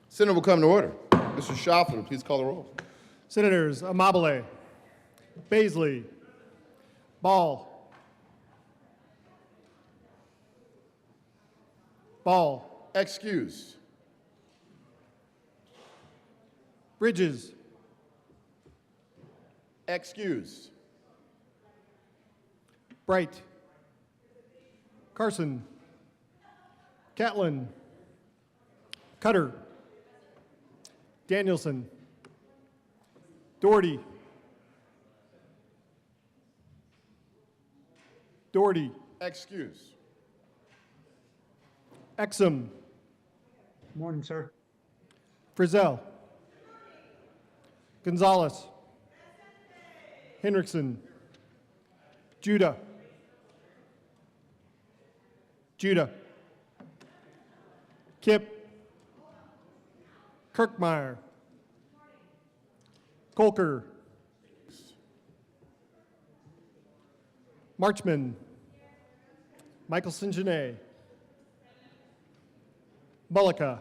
Senate will come to order. Mr. Schauffler, please call the roll. Senators Amabile, Baisley, Ball, Excused. Bridges, Excused. Bright, Carson, Catlin, Cutter, Danielson, Doherty, Excused. Exum, Morning, sir. Frizzell, Gonzalez, Hendrickson, Judah, Kip, Kirkmeyer, Colker, Marchman, Michelson Janae, Mullica,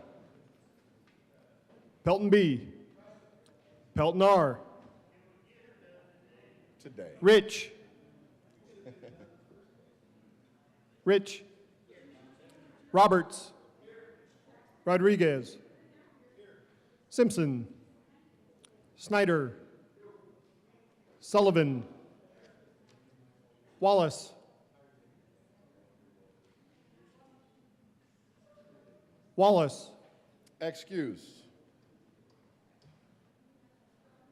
Pelton B, Pelton R, Today. Rich, Roberts, Rodriguez, Simpson, Snyder, Sullivan, Wallace, Excused.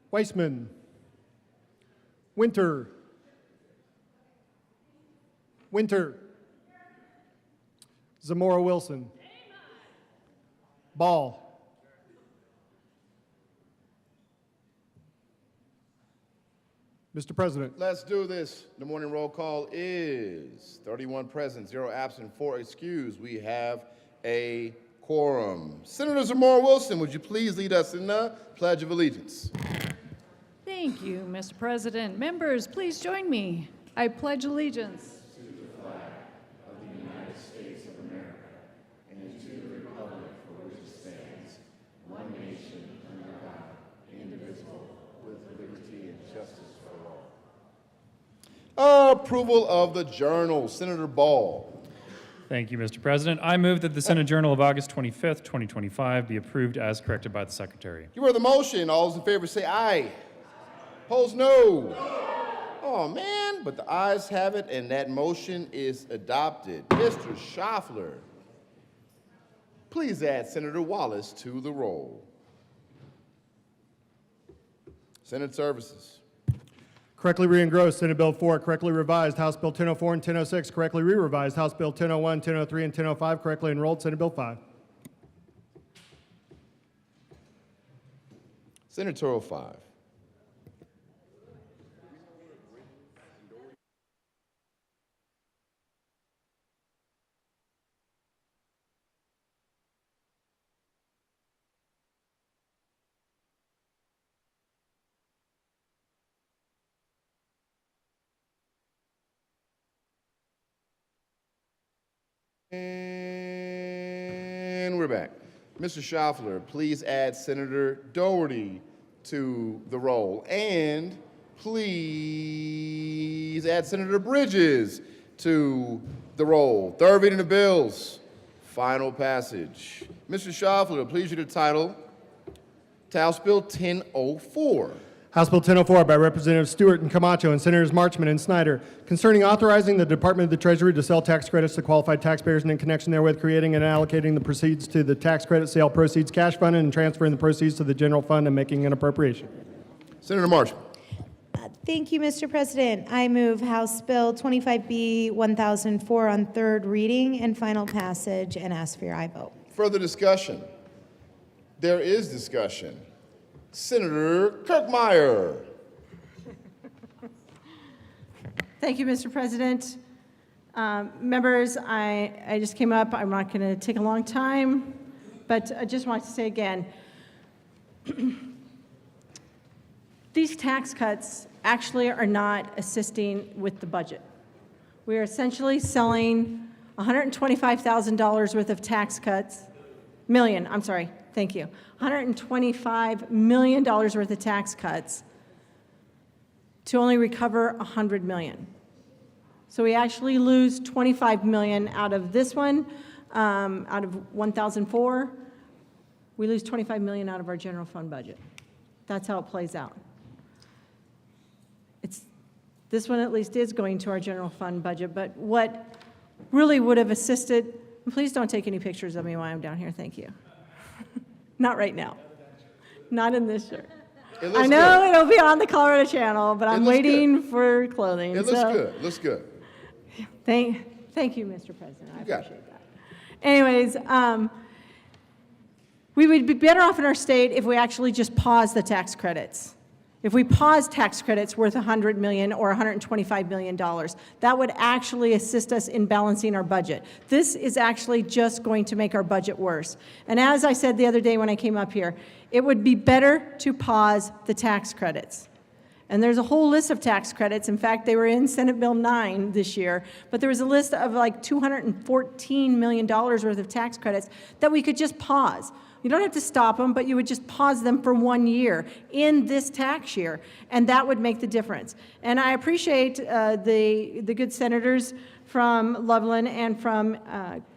Weissman, Winter, Zamora Wilson, Ball, Mr. President. Let's do this. The morning roll call is 31 present, 0 absent, 4 excused. We have a quorum. Senator Zamora Wilson, would you please lead us in the Pledge of Allegiance? Thank you, Mr. President. Members, please join me. I pledge allegiance Approval of the journal. Senator Ball. Thank you, Mr. President. I move that the Senate Journal of August 25th, 2025 be approved as corrected by the Secretary. You heard the motion. All those in favor say aye. Opposed, no. Oh, man, but the ayes have it, and that motion is adopted. Mr. Schauffler, please add Senator Wallace to the roll. Senate Services. Correctly re-engrossed, Senate Bill 4, correctly revised, House Bill 1004 and 1006, correctly re-revised, House Bill 1001, 1003, and 1005, correctly enrolled, Senate Bill 5. Senatorial 5. And we're back. Mr. Schauffler, please add Senator Doherty to the roll. And please add Senator Bridges to the roll. Third reading of bills. Final passage. Mr. Schauffler, please read the title to House Bill 1004. House Bill 1004 by Representatives Stewart and Camacho and Senators Marchman and Snyder concerning authorizing the Department of the Treasury to sell tax credits to qualified taxpayers and in connection therewith creating and allocating the proceeds to the tax credit sale proceeds cash fund and transferring the proceeds to the general fund and making an appropriation. Senator Marchman. Thank you, Mr. President. I move House Bill 25B 1004 on third reading and final passage and ask for your aye vote. Further discussion? There is discussion. Senator Kirkmeyer. Thank you, Mr. President. Members, I just came up. I'm not going to take a long time, but I just want to say again, these tax cuts actually are not assisting with the budget. We are essentially selling $125,000 worth of tax cuts, Thank you. $125 million worth of tax cuts to only recover $100 million. So we actually lose $25 million out of this one, out of 1004. We lose $25 million out of our general fund budget. That's how it plays out. This one at least is going to our general fund budget, but what really would have assisted, and please don't take any pictures of me while I'm down here, thank you. Not right now. Not in this shirt. It looks I know good. it'll be on the Colorado Channel, but I'm looks waiting for clothing. It looks good. Looks good. Thank you, Mr. President. I You got it. appreciate that. Anyways, we would be better off in our state if we actually just pause the tax credits. If we pause tax credits worth $100 million or $125 million, that would actually assist us in balancing our budget. This is actually just going to make our budget worse. And as I said the other day when I came up here, it would be better to pause the tax credits. And there's a whole list of tax credits. In fact, they were in Senate Bill 9 this year, but there was a list of like $214 million worth of tax credits that we could just pause. You don't have to stop them, but you would just pause them for 1 year in this tax year, and that would make the difference. And I appreciate the good senators from Loveland and from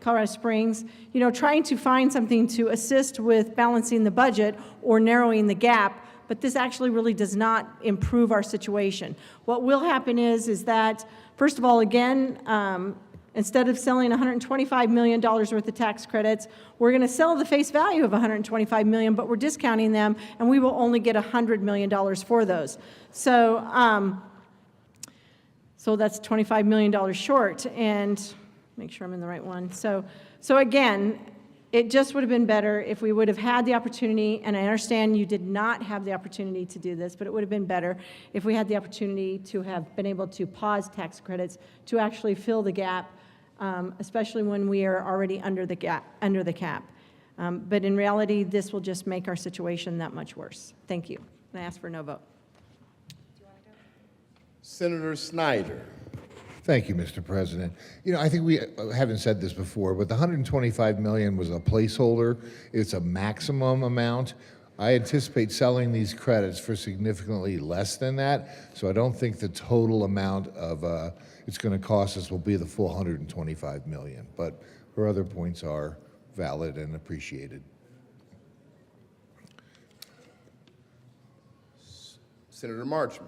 Colorado Springs, trying to find something to assist with balancing the budget or narrowing the gap, but this actually really does not improve our situation. What will happen is that, first of all, again, instead of selling $125 million worth of tax credits, we're going to sell the face value of $125 million, but we're discounting them, and we will only get $100 million for those. So that's $25 million short, and make sure I'm in the right one. So again, it just would have been better if we would have had the opportunity, and I understand you did not have the opportunity to do this, but it would have been better if we had the opportunity to have been able to pause tax credits to actually fill the gap, especially when we are already under the cap. But in reality, this will just make our situation that much worse. Thank you. And I ask for no vote. Senator Snyder. Thank you, Mr. President. I think we haven't said this before, but the $125 million was a placeholder. It's a maximum amount. I anticipate selling these credits for significantly less than that, so I don't think the total amount of it's going to cost us will be the full $125 million. But her other points are valid and appreciated. Senator Marchman.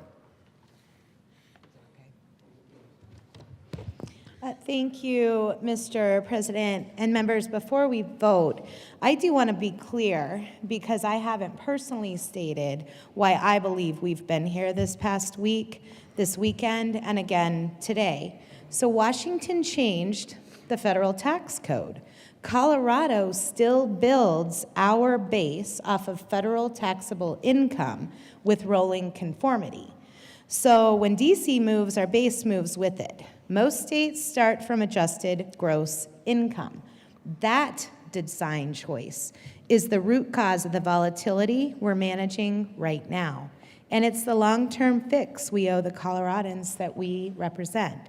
Thank you, Mr. President. And members, before we vote, I do want to be clear, because I haven't personally stated why I believe we've been here this past week, this weekend, and again today. So Washington changed the federal tax code. Colorado still builds our base off of federal taxable income with rolling conformity. So when DC moves, our base moves with it. Most states start from adjusted gross income. That design choice is the root cause of the volatility we're managing right now. And it's the long-term fix we owe the Coloradans that we represent.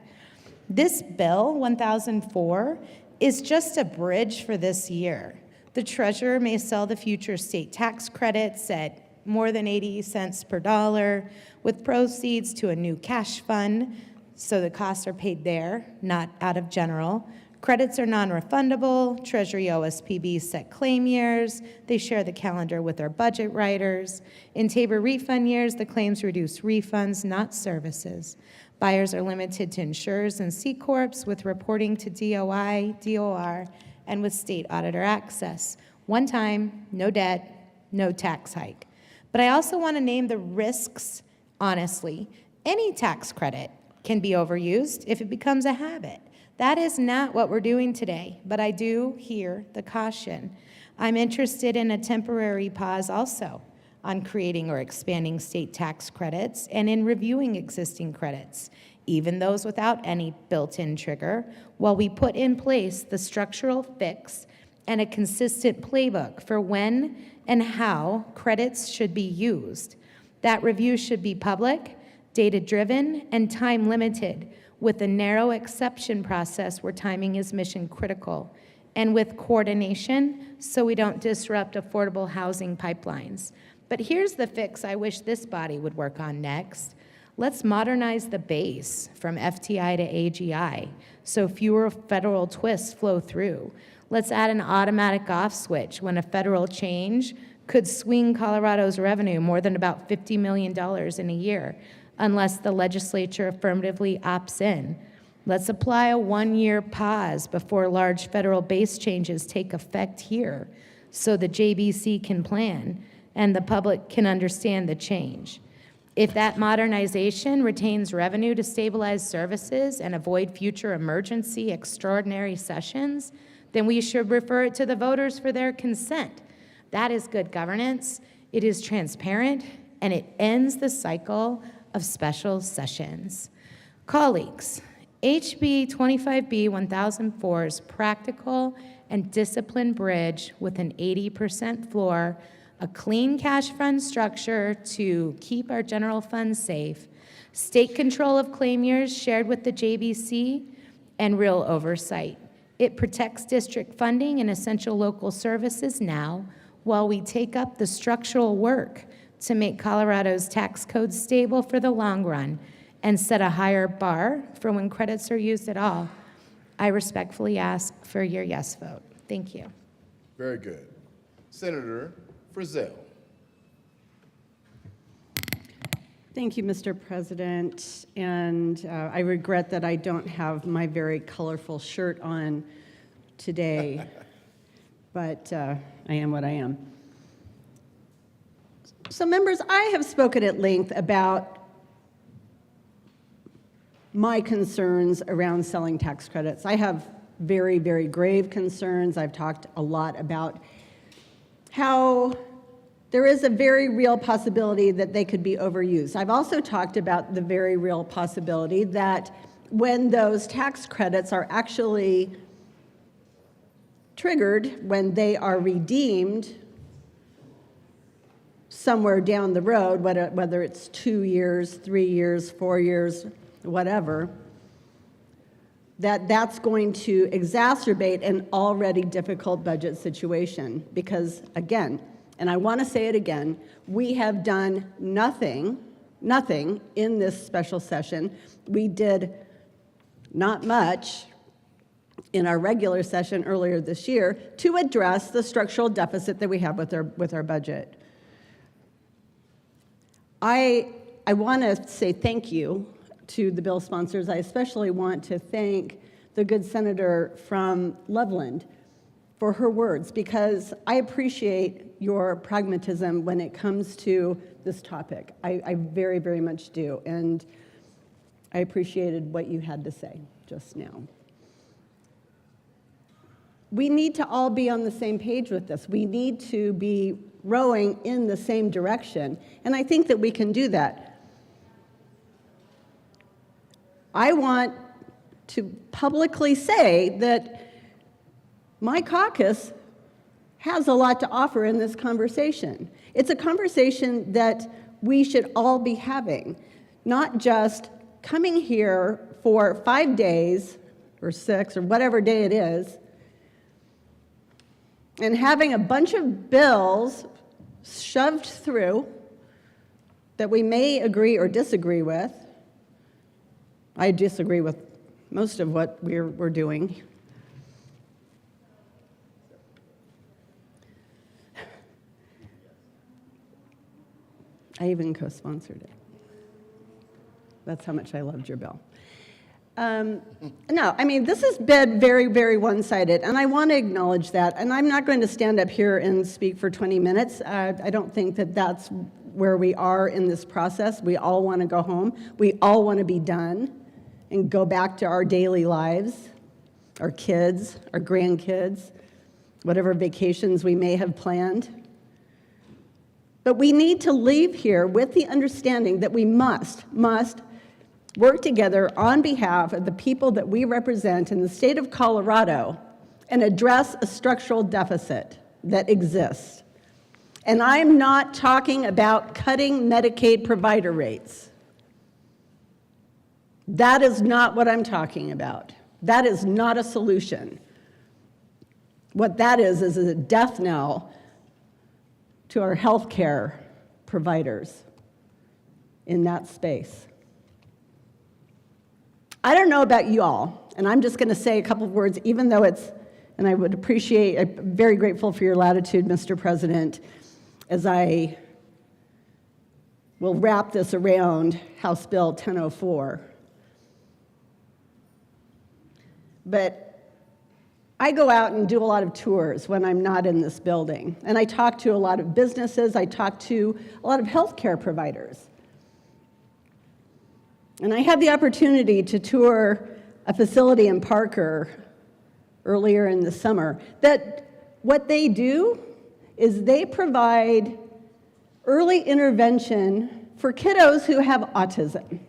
This bill, 1004, is just a bridge for this year. The treasurer may sell the future state tax credits at more than 80 cents per dollar with proceeds to a new cash fund, so the costs are paid there, not out of general. Credits are non-refundable. Treasury OSPB set claim years. They share the calendar with our budget writers. In Tabor refund years, the claims reduce refunds, not services. Buyers are limited to insurers and C-Corps with reporting to DOI, DOR, and with state auditor access. One time, no debt, no tax hike. But I also want to name the risks honestly. Any tax credit can be overused if it becomes a habit. That is not what we're doing today, but I do hear the caution. I'm interested in a temporary pause also on creating or expanding state tax credits and in reviewing existing credits, even those without any built-in trigger, while we put in place the structural fix and a consistent playbook for when and how credits should be used. That review should be public, data-driven, and time-limited, with a narrow exception process where timing is mission critical. and with coordination so we don't disrupt affordable housing pipelines. But here's the fix I wish this body would work on next. Let's modernize the base from FTI to AGI so fewer federal twists flow through. Let's add an automatic off switch when a federal change could swing Colorado's revenue more than about $50 million in a year, unless the legislature affirmatively opts in. Let's apply a 1-year pause before large federal base changes take effect here so the JBC can plan and the public can understand the change. If that modernization retains revenue to stabilize services and avoid future emergency extraordinary sessions, then we should refer it to the voters for their consent. That is good governance, it is transparent, and it ends the cycle of special sessions. Colleagues, HB 25B 1004's practical and disciplined bridge with an 80% floor, a clean cash fund structure to keep our general fund safe, state control of claim years shared with the JBC, and real oversight. It protects district funding and essential local services now, while we take up the structural work to make Colorado's tax code stable for the long run and set a higher bar for when credits are used at all. I respectfully ask for your yes vote. Thank you. Very good. Senator Frizzell. Thank you, Mr. President. And I regret that I don't have my very colorful shirt on today, but I am what I am. So, members, I have spoken at length about my concerns around selling tax credits. I have very, very grave concerns. I've talked a lot about how there is a very real possibility that they could be overused. I've also talked about the very real possibility that when those tax credits are actually triggered, when they are redeemed somewhere down the road, whether it's 2 years, 3 years, 4 years, whatever, that's going to exacerbate an already difficult budget situation. Because, again, and I want to say it again, we have done nothing in this special session. We did not much in our regular session earlier this year to address the structural deficit that we have with our budget. I want to say thank you to the bill sponsors. I especially want to thank the good senator from Loveland for her words, because I appreciate your pragmatism when it comes to this topic. I very, very much do, and I appreciated what you had to say just now. We need to all be on the same page with this. We need to be rowing in the same direction, and I think that we can do that. I want to publicly say that my caucus has a lot to offer in this conversation. It's a conversation that we should all be having, not just coming here for 5 days or 6 or whatever day it is and having a bunch of bills shoved through that we may agree or disagree with. I disagree with most of what we're doing. I even co-sponsored it. That's how much I loved your bill. No, I mean, this has been very, very one-sided, and I want to acknowledge that. And I'm not going to stand up here and speak for 20 minutes. I don't think that that's where we are in this process. We all want to go home. We all want to be done and go back to our daily lives, our kids, our grandkids, whatever vacations we may have planned. But we need to leave here with the understanding that we must work together on behalf of the people that we represent in the state of Colorado and address a structural deficit that exists. And I'm not talking about cutting Medicaid provider rates. That is not what I'm talking about. That is not a solution. What that is a death knell to our healthcare providers in that space. I don't know about you all, and I'm just going to say a couple of words, even though and I would appreciate, I'm very grateful for your latitude, Mr. President, as I will wrap this around House Bill 1004. But I go out and do a lot of tours when I'm not in this building, and I talk to a lot of businesses, I talk to a lot of healthcare providers. And I had the opportunity to tour a facility in Parker earlier in the summer, that what they do is they provide early intervention for kiddos who have autism.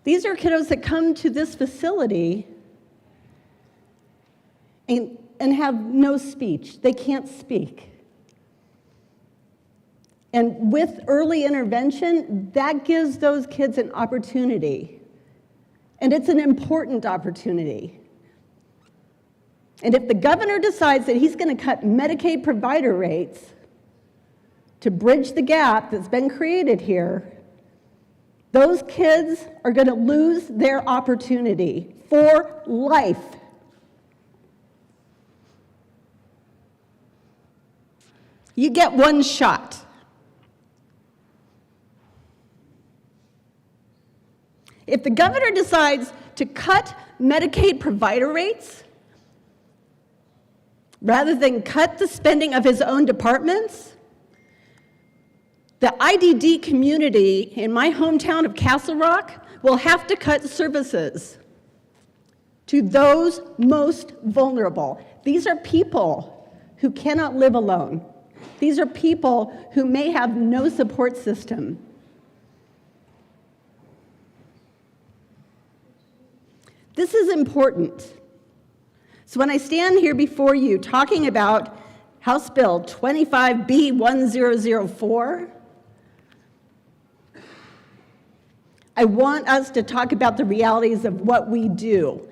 These are kiddos that come to this facility and have no speech. They can't speak. And with early intervention, that gives those kids an opportunity. And it's an important opportunity. And if the governor decides that he's going to cut Medicaid provider rates to bridge the gap that's been created here, those kids are going to lose their opportunity for life. You get one shot. If the governor decides to cut Medicaid provider rates, rather than cut the spending of his own departments, the IDD community in my hometown of Castle Rock will have to cut services to those most vulnerable. These are people who cannot live alone. These are people who may have no support system. This is important. So when I stand here before you talking about House Bill 25B1004, I want us to talk about the realities of what we do,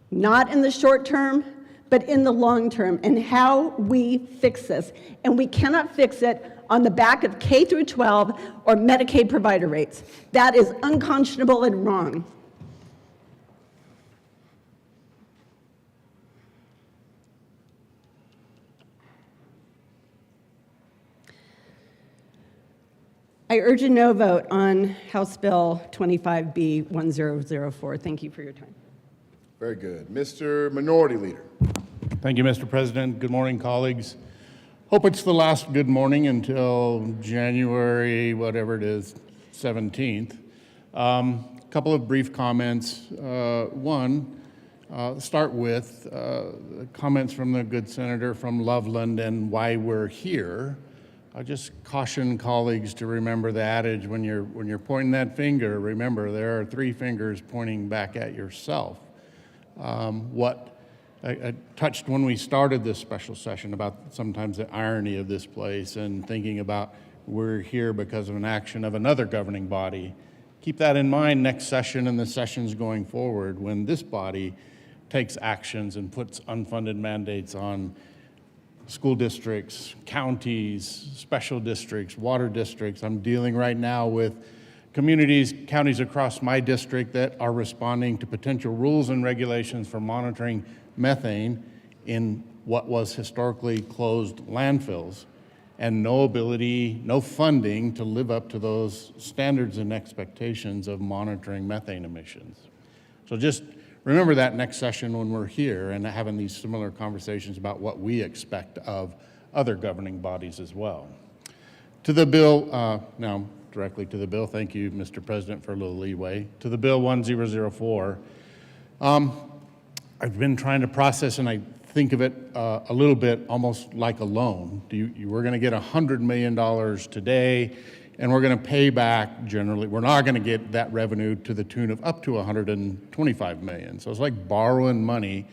not in the short term, but in the long term, and how we fix this. And we cannot fix it on the back of K through 12 or Medicaid provider rates. That is unconscionable and wrong. I urge a no vote on House Bill 25B1004. Thank you for your time. Very good. Mr. Minority Leader. Thank you, Mr. President. Good morning, colleagues. Hope it's the last good morning until January, whatever it is, 17th. Couple of brief comments. One, start with comments from the good senator from Loveland and why we're here. I just caution colleagues to remember the adage when you're pointing that finger, remember there are three fingers pointing back at yourself. What I touched when we started this special session about sometimes the irony of this place and thinking about we're here because of an action of another governing body. Keep that in mind next session and the sessions going forward when this body takes actions and puts unfunded mandates on school districts, counties, special districts, water districts. I'm dealing right now with counties across my district that are responding to potential rules and regulations for monitoring methane in what was historically closed landfills, and no ability, no funding to live up to those standards and expectations of monitoring methane emissions. So just remember that next session when we're here and having these similar conversations about what we expect of other governing bodies as well. To the bill, now directly to the bill, thank you, Mr. President, for a little leeway. To the bill 1004, I've been trying to process, and I think of it a little bit almost like a loan. We're going to get $100 million today, and we're going to pay back generally. We're not going to get that revenue to the tune of up to $125 million. So it's like borrowing money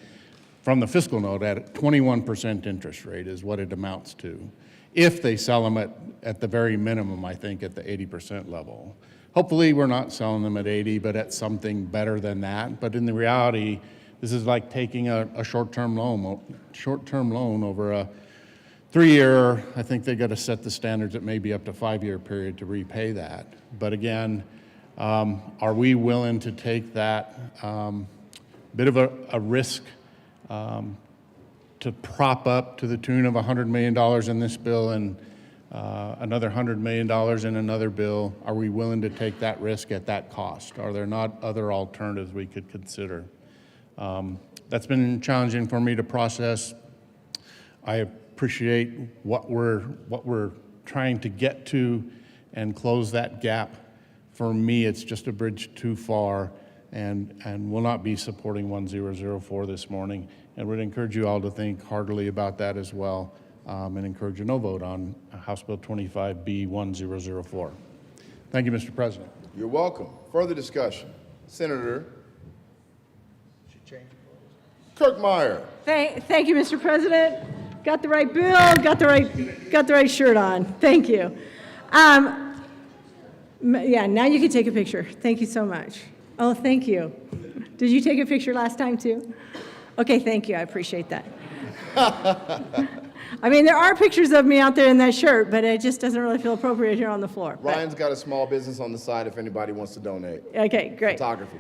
from the fiscal note at a 21% interest rate is what it amounts to. If they sell them at the very minimum, I think at the 80% level. Hopefully we're not selling them at 80, but at something better than that. But in the reality, This is like taking a short-term loan over a 3-year, I think they got to set the standards at maybe up to 5-year period to repay that. But again, are we willing to take that bit of a risk to prop up to the tune of $100 million in this bill and another $100 million in another bill? Are we willing to take that risk at that cost? Are there not other alternatives we could consider? That's been challenging for me to process. I appreciate what we're trying to get to and close that gap. For me, it's just a bridge too far, and will not be supporting 1004 this morning. And would encourage you all to think heartily about that as well, and encourage a no vote on House Bill 25B 1004. Thank you, Mr. President. You're welcome. Further discussion. Senator Kirkmeyer. Thank you, Mr. President. Got the right bill, got the right shirt on. Thank you. Yeah, now you can take a picture. Thank you so much. Oh, thank you. Did you take a picture last time too? Okay, thank you. I appreciate that. I mean, there are pictures of me out there in that shirt, but it just doesn't really feel appropriate here on the floor. Ryan's got a small business on the side if anybody wants to donate. Okay, great. Photography.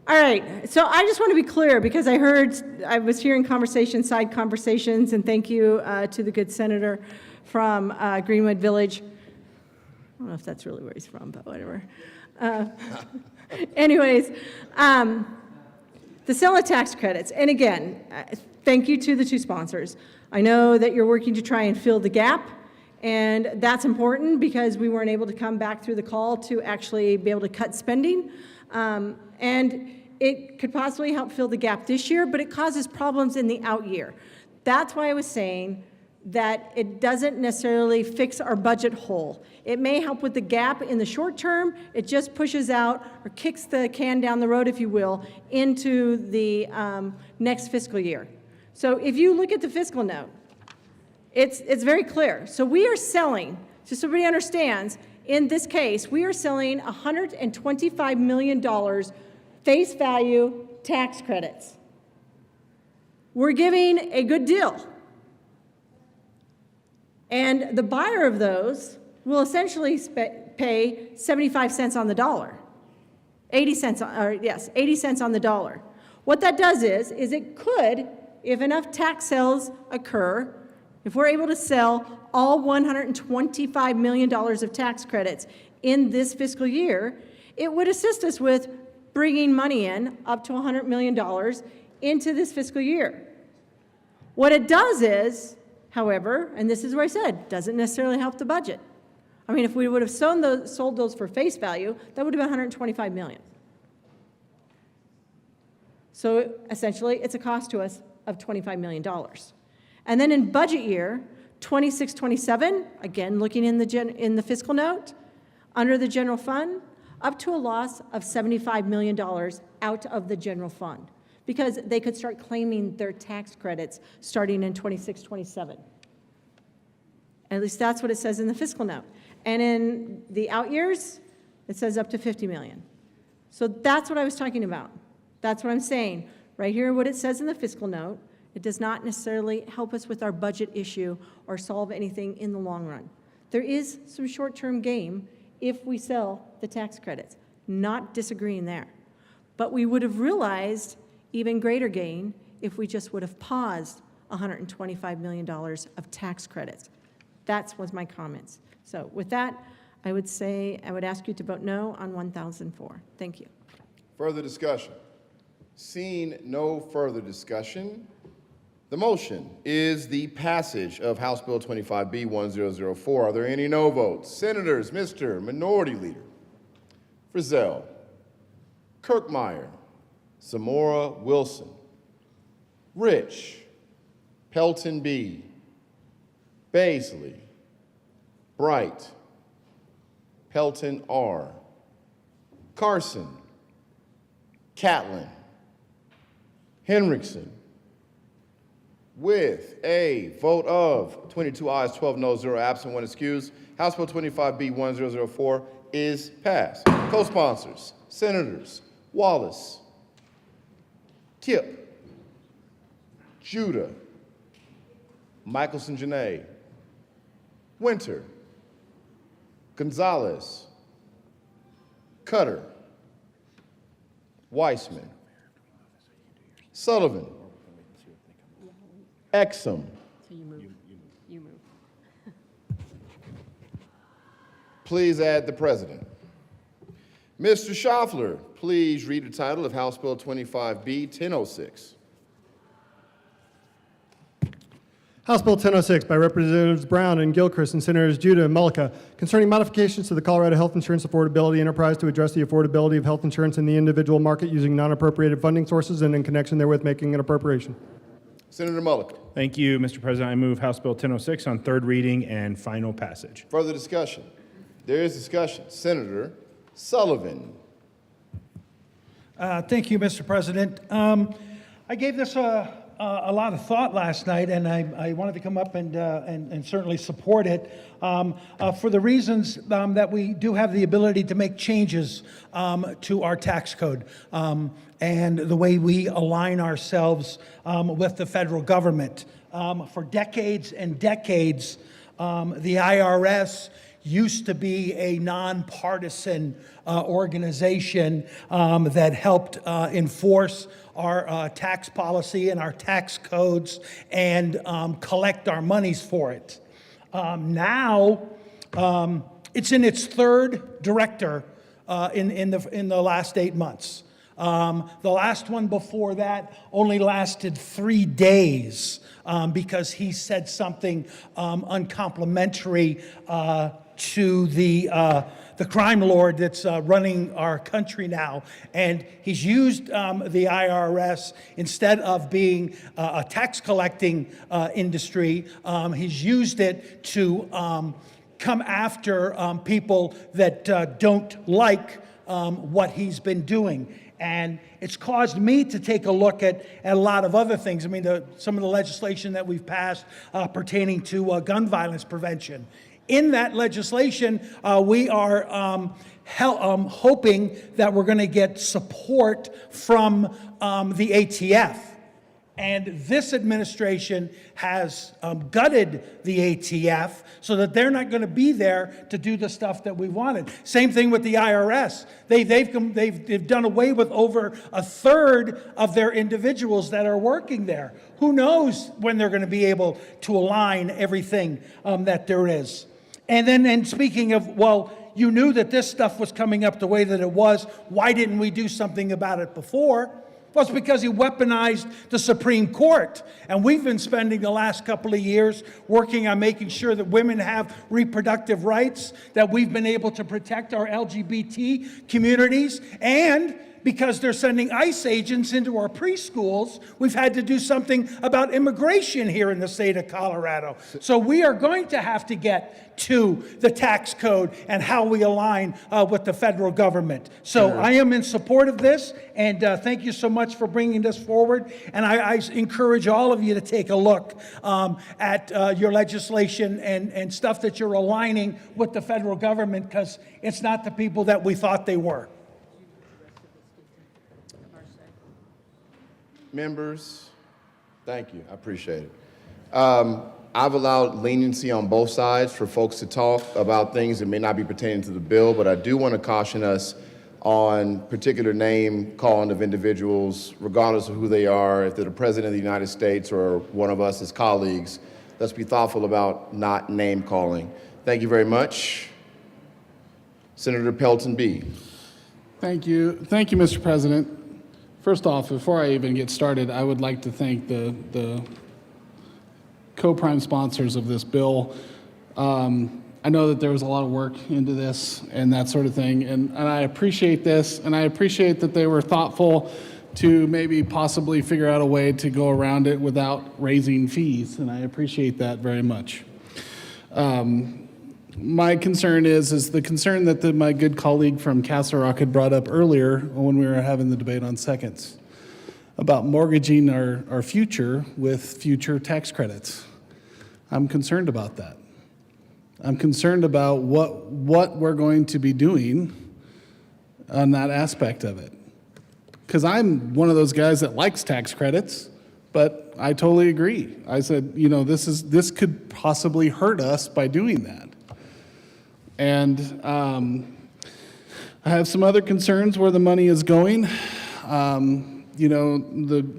All right, so I just want to be clear because I was hearing conversations, side conversations, and thank you to the good senator from Greenwood Village. I don't know if that's really where he's from, but whatever. Anyways, the sale of tax credits, and again, thank you to the two sponsors. I know that you're working to try and fill the gap, and that's important because we weren't able to come back through the call to actually be able to cut spending. And it could possibly help fill the gap this year, but it causes problems in the out year. That's why I was saying that it doesn't necessarily fix our budget hole. It may help with the gap in the short term. It just pushes out or kicks the can down the road, if you will, into the next fiscal year. So if you look at the fiscal note, it's very clear. So we are selling, just so everybody understands, in this case, we are selling $125 million face value tax credits. We're giving a good deal. And the buyer of those will essentially pay 75 cents on the dollar. 80 cents on the dollar. What that does is it could, if enough tax sales occur, if we're able to sell all $125 million of tax credits in this fiscal year, it would assist us with bringing money in up to $100 million into this fiscal year. What it does is, however, and this is where I said, doesn't necessarily help the budget. I mean, if we would have sold those for face value, that would have been $125 million. So essentially, it's a cost to us of $25 million. And then in budget year 26-27, again, looking in the fiscal note, under the general fund, up to a loss of $75 million out of the general fund, because they could start claiming their tax credits starting in 26-27. At least that's what it says in the fiscal note. And in the out years, it says up to $50 million. So that's what I was talking about. That's what I'm saying. Right here, what it says in the fiscal note, it does not necessarily help us with our budget issue or solve anything in the long run. There is some short-term gain if we sell the tax credits. Not disagreeing there. But we would have realized even greater gain if we just would have paused $125 million of tax credits. That was my comments. So with that, I would ask you to vote no on 1004. Thank you. Further discussion? Seeing no further discussion, the motion is the passage of House Bill 25B 1004. Are there any no votes? Senators, Mr. Minority Leader Frizzell, Kirkmeyer, Zamora Wilson, Rich, Pelton B, Baisley, Bright, Pelton R, Carson, Catlin, Henriksen. With a vote of 22 ayes, 12 noes, 0 absent, 1 excused, House Bill 25B 1004 is passed. Co-sponsors, Senators Wallace, Kipp, Judah, Michelson Janae, Winter, Gonzalez, Cutter, Weissman, Sullivan, Exum. Please add the president. Mr. Schaffler, please read the title of House Bill 25B 1006. House Bill 1006 by Representatives Brown and Gilchrist and Senators Judah and Mullica concerning modifications to the Colorado Health Insurance Affordability Enterprise to address the affordability of health insurance in the individual market using non-appropriated funding sources and in connection therewith making an appropriation. Senator Mullica. Thank you, Mr. President. I move House Bill 1006 on third reading and final passage. Further discussion? There is discussion. Senator Sullivan. Thank you, Mr. President. I gave this a lot of thought last night, and I wanted to come up and certainly support it for the reasons that we do have the ability to make changes to our tax code and the way we align ourselves with the federal government. For decades and decades, the IRS used to be a nonpartisan organization that helped enforce our tax policy and our tax codes and collect our monies for it. Now, it's in its third director in the last 8 months. The last one before that only lasted 3 days because he said something uncomplimentary to the crime lord that's running our country now. And he's used the IRS, instead of being a tax collecting industry, he's used it to come after people that don't like what he's been doing. And it's caused me to take a look at a lot of other things. I mean, some of the legislation that we've passed pertaining to gun violence prevention. In that legislation, we are hoping that we're going to get support from the ATF. And this administration has gutted the ATF so that they're not going to be there to do the stuff that we wanted. Same thing with the IRS. They've done away with over a third of their individuals that are working there. Who knows when they're going to be able to align everything that there is. And speaking of, well, you knew that this stuff was coming up the way that it was. Why didn't we do something about it before? Well, it's because he weaponized the Supreme Court. And we've been spending the last couple of years working on making sure that women have reproductive rights, that we've been able to protect our LGBT communities, and because they're sending ICE agents into our preschools, we've had to do something about immigration here in the state of Colorado. So we are going to have to get to the tax code and how we align with the federal government. So I am in support of this, and thank you so much for bringing this forward. And I encourage all of you to take a look at your legislation and stuff that you're aligning with the federal government, because it's not the people that we thought they were. Members, thank you. I appreciate it. I've allowed leniency on both sides for folks to talk about things that may not be pertaining to the bill, but I do want to caution us on particular name calling of individuals, regardless of who they are. If they're the President of the United States or one of us as colleagues, let's be thoughtful about not name calling. Thank you very much. Senator Pelton B. Thank you, Mr. President. First off, before I even get started, I would like to thank the co-prime sponsors of this bill. I know that there was a lot of work into this and that sort of thing, and I appreciate this, and I appreciate that they were thoughtful to maybe possibly figure out a way to go around it without raising fees, and I appreciate that very much. My concern is the concern that my good colleague from Castle Rock had brought up earlier when we were having the debate on seconds about mortgaging our future with future tax credits. I'm concerned about that. I'm concerned about what we're going to be doing on that aspect of it. Because I'm one of those guys that likes tax credits, but I totally agree. I said, you know, this could possibly hurt us by doing that. And I have some other concerns where the money is going. You know,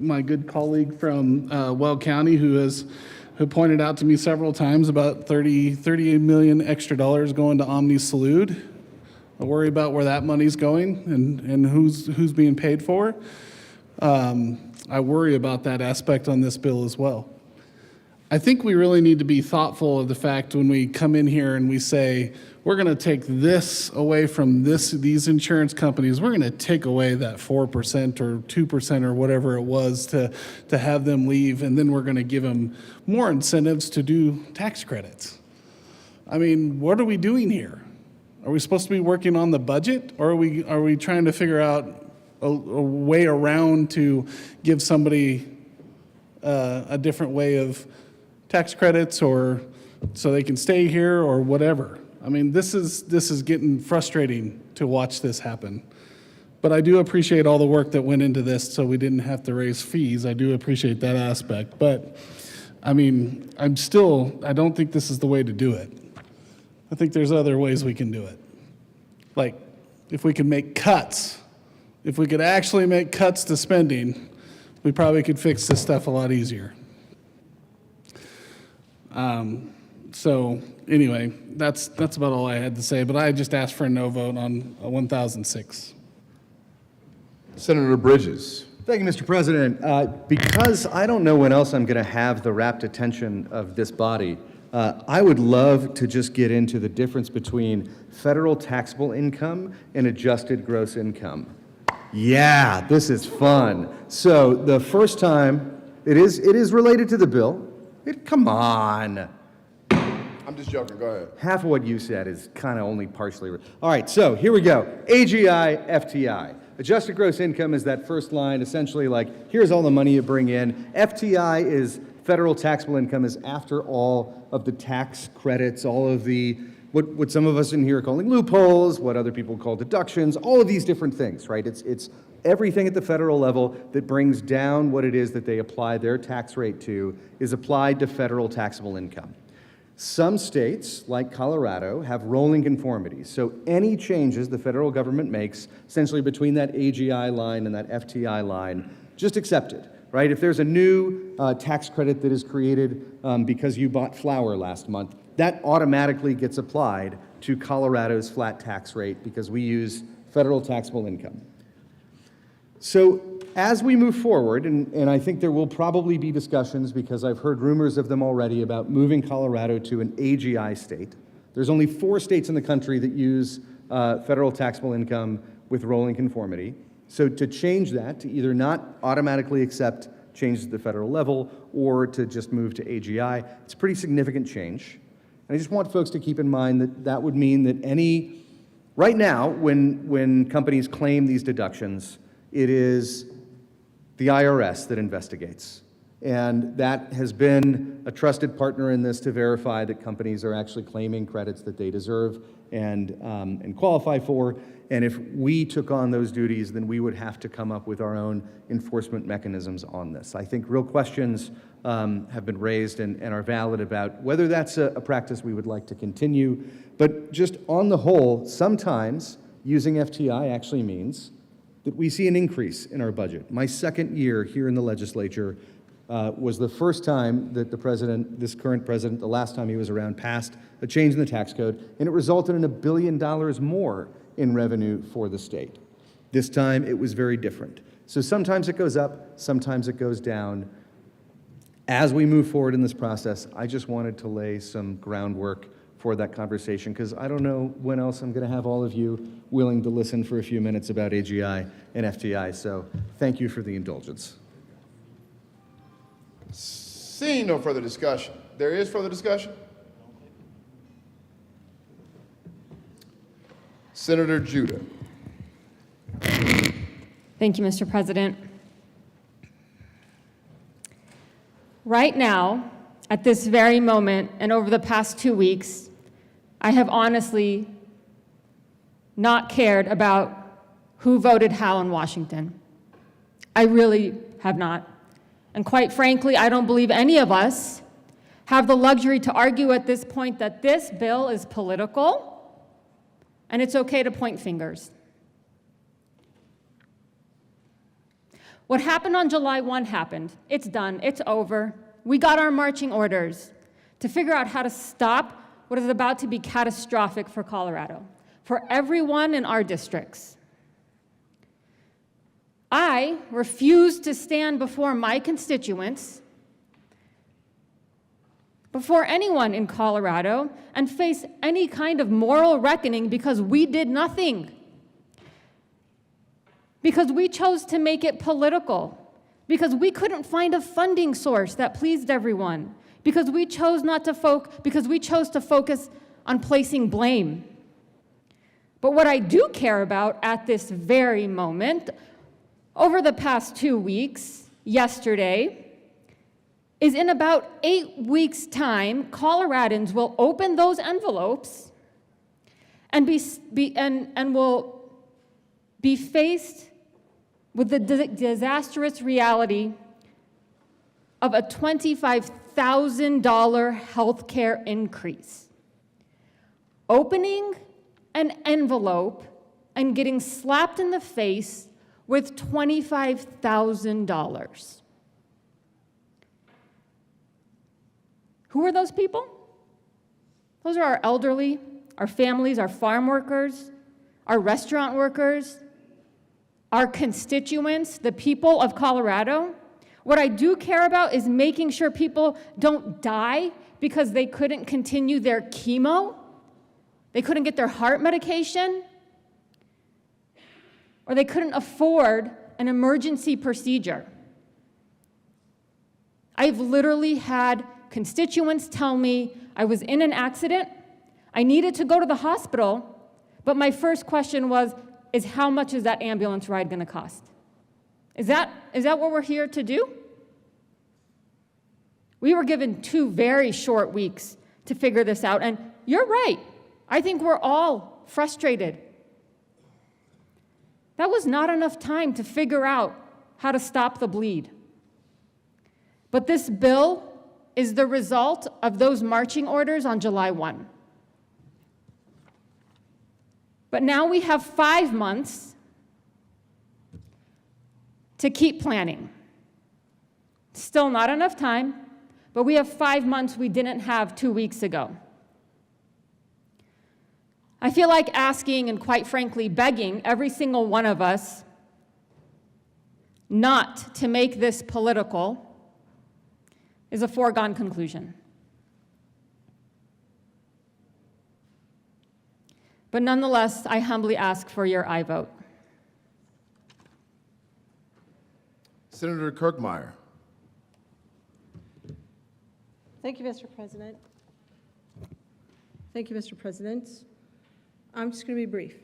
my good colleague from Weld County who pointed out to me several times about $38 million extra dollars going to Omni Salud. I worry about where that money's going and who's being paid for. I worry about that aspect on this bill as well. I think we really need to be thoughtful of the fact when we come in here and we say, we're going to take this away from these insurance companies, we're going to take away that 4% or 2% or whatever it was to have them leave, and then we're going to give them more incentives to do tax credits. I mean, what are we doing here? Are we supposed to be working on the budget, or are we trying to figure out a way around to give somebody a different way of tax credits, or so they can stay here, or whatever? I mean, this is getting frustrating to watch this happen. But I do appreciate all the work that went into this, so we didn't have to raise fees. I do appreciate that aspect. But I mean, I don't think this is the way to do it. I think there's other ways we can do it. Like, if we could make cuts, if we could actually make cuts to spending, we probably could fix this stuff a lot easier. So anyway, that's about all I had to say, but I just asked for a no vote on 1006. Senator Bridges. Thank you, Mr. President. Because I don't know when else I'm going to have the rapt attention of this body, I would love to just get into the difference between federal taxable income and adjusted gross income. Yeah, this is fun. So the first time, it is related to the bill. Come on. I'm just joking, go ahead. Half of what you said is kind of only partially. All right, so here we go. AGI, FTI. Adjusted gross income is that first line, essentially like, here's all the money you bring in. FTI is federal taxable income, is after all of the tax credits, all of the, what some of us in here are calling loopholes, what other people call deductions, all of these different things, right? It's everything at the federal level that brings down what it is that they apply their tax rate to is applied to federal taxable income. Some states, like Colorado, have rolling conformities. So any changes the federal government makes, essentially between that AGI line and that FTI line, just accept it, right? If there's a new tax credit that is created because you bought flour last month, that automatically gets applied to Colorado's flat tax rate because we use federal taxable income. So as we move forward, and I think there will probably be discussions because I've heard rumors of them already about moving Colorado to an AGI state. There's only 4 states in the country that use federal taxable income with rolling conformity. So to change that, to either not automatically accept changes at the federal level or to just move to AGI, it's a pretty significant change. And I just want folks to keep in mind that that would mean that right now, when companies claim these deductions, it is the IRS that investigates. And that has been a trusted partner in this to verify that companies are actually claiming credits that they deserve and qualify for. And if we took on those duties, then we would have to come up with our own enforcement mechanisms on this. I think real questions have been raised and are valid about whether that's a practice we would like to continue. But just on the whole, sometimes using FTI actually means that we see an increase in our budget. My second year here in the legislature was the first time that this current president, the last time he was around, passed a change in the tax code, and it resulted in $1 billion more in revenue for the state. This time it was very different. So sometimes it goes up, sometimes it goes down. As we move forward in this process, I just wanted to lay some groundwork for that conversation, because I don't know when else I'm going to have all of you willing to listen for a few minutes about AGI and FTI, so thank you for the indulgence. Seeing no further discussion. There is further discussion? Senator Judah. Thank you, Mr. President. Right now, at this very moment, and over the past 2 weeks, I have honestly not cared about who voted how in Washington. I really have not. And quite frankly, I don't believe any of us have the luxury to argue at this point that this bill is political, and it's okay to point fingers. What happened on July 1 happened. It's done. It's over. We got our marching orders to figure out how to stop what is about to be catastrophic for Colorado, for everyone in our districts. I refuse to stand before my constituents, before anyone in Colorado, and face any kind of moral reckoning because we did nothing. Because we chose to make it political. Because we couldn't find a funding source that pleased everyone. Because we chose to focus on placing blame. But what I do care about at this very moment, over the past 2 weeks, yesterday, is in about 8 weeks' time, Coloradans will open those envelopes and will be faced with the disastrous reality of a $25,000 health care increase. Opening an envelope and getting slapped in the face with $25,000. Who are those people? Those are our elderly, our families, our farm workers, our restaurant workers, our constituents, the people of Colorado. What I do care about is making sure people don't die because they couldn't continue their chemo, they couldn't get their heart medication, or they couldn't afford an emergency procedure. I've literally had constituents tell me I was in an accident, I needed to go to the hospital, but my first question was, how much is that ambulance ride gonna cost? Is that what we're here to do? We were given 2 very short weeks to figure this out, and you're right. I think we're all frustrated. That was not enough time to figure out how to stop the bleed. But this bill is the result of those marching orders on July 1. But now we have 5 months to keep planning. Still not enough time, but we have 5 months we didn't have 2 weeks ago. I feel like asking and quite frankly begging every single one of us not to make this political is a foregone conclusion. But nonetheless, I humbly ask for your aye vote. Senator Kirkmeyer. Thank you, Mr. President. Thank you, Mr. President. I'm just going to be brief.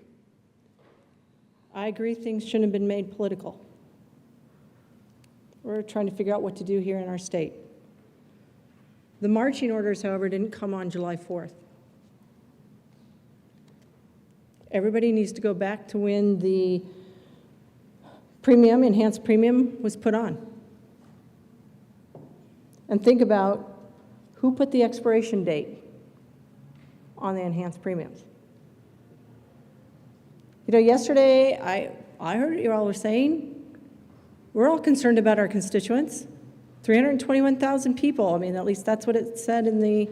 I agree things shouldn't have been made political. We're trying to figure out what to do here in our state. The marching orders, however, didn't come on July 4th. Everybody needs to go back to when the premium, enhanced premium, was put on. And think about who put the expiration date on the enhanced premiums. You know, yesterday, I heard what you all were saying. We're all concerned about our constituents. 321,000 people. I mean, at least that's what it said in the,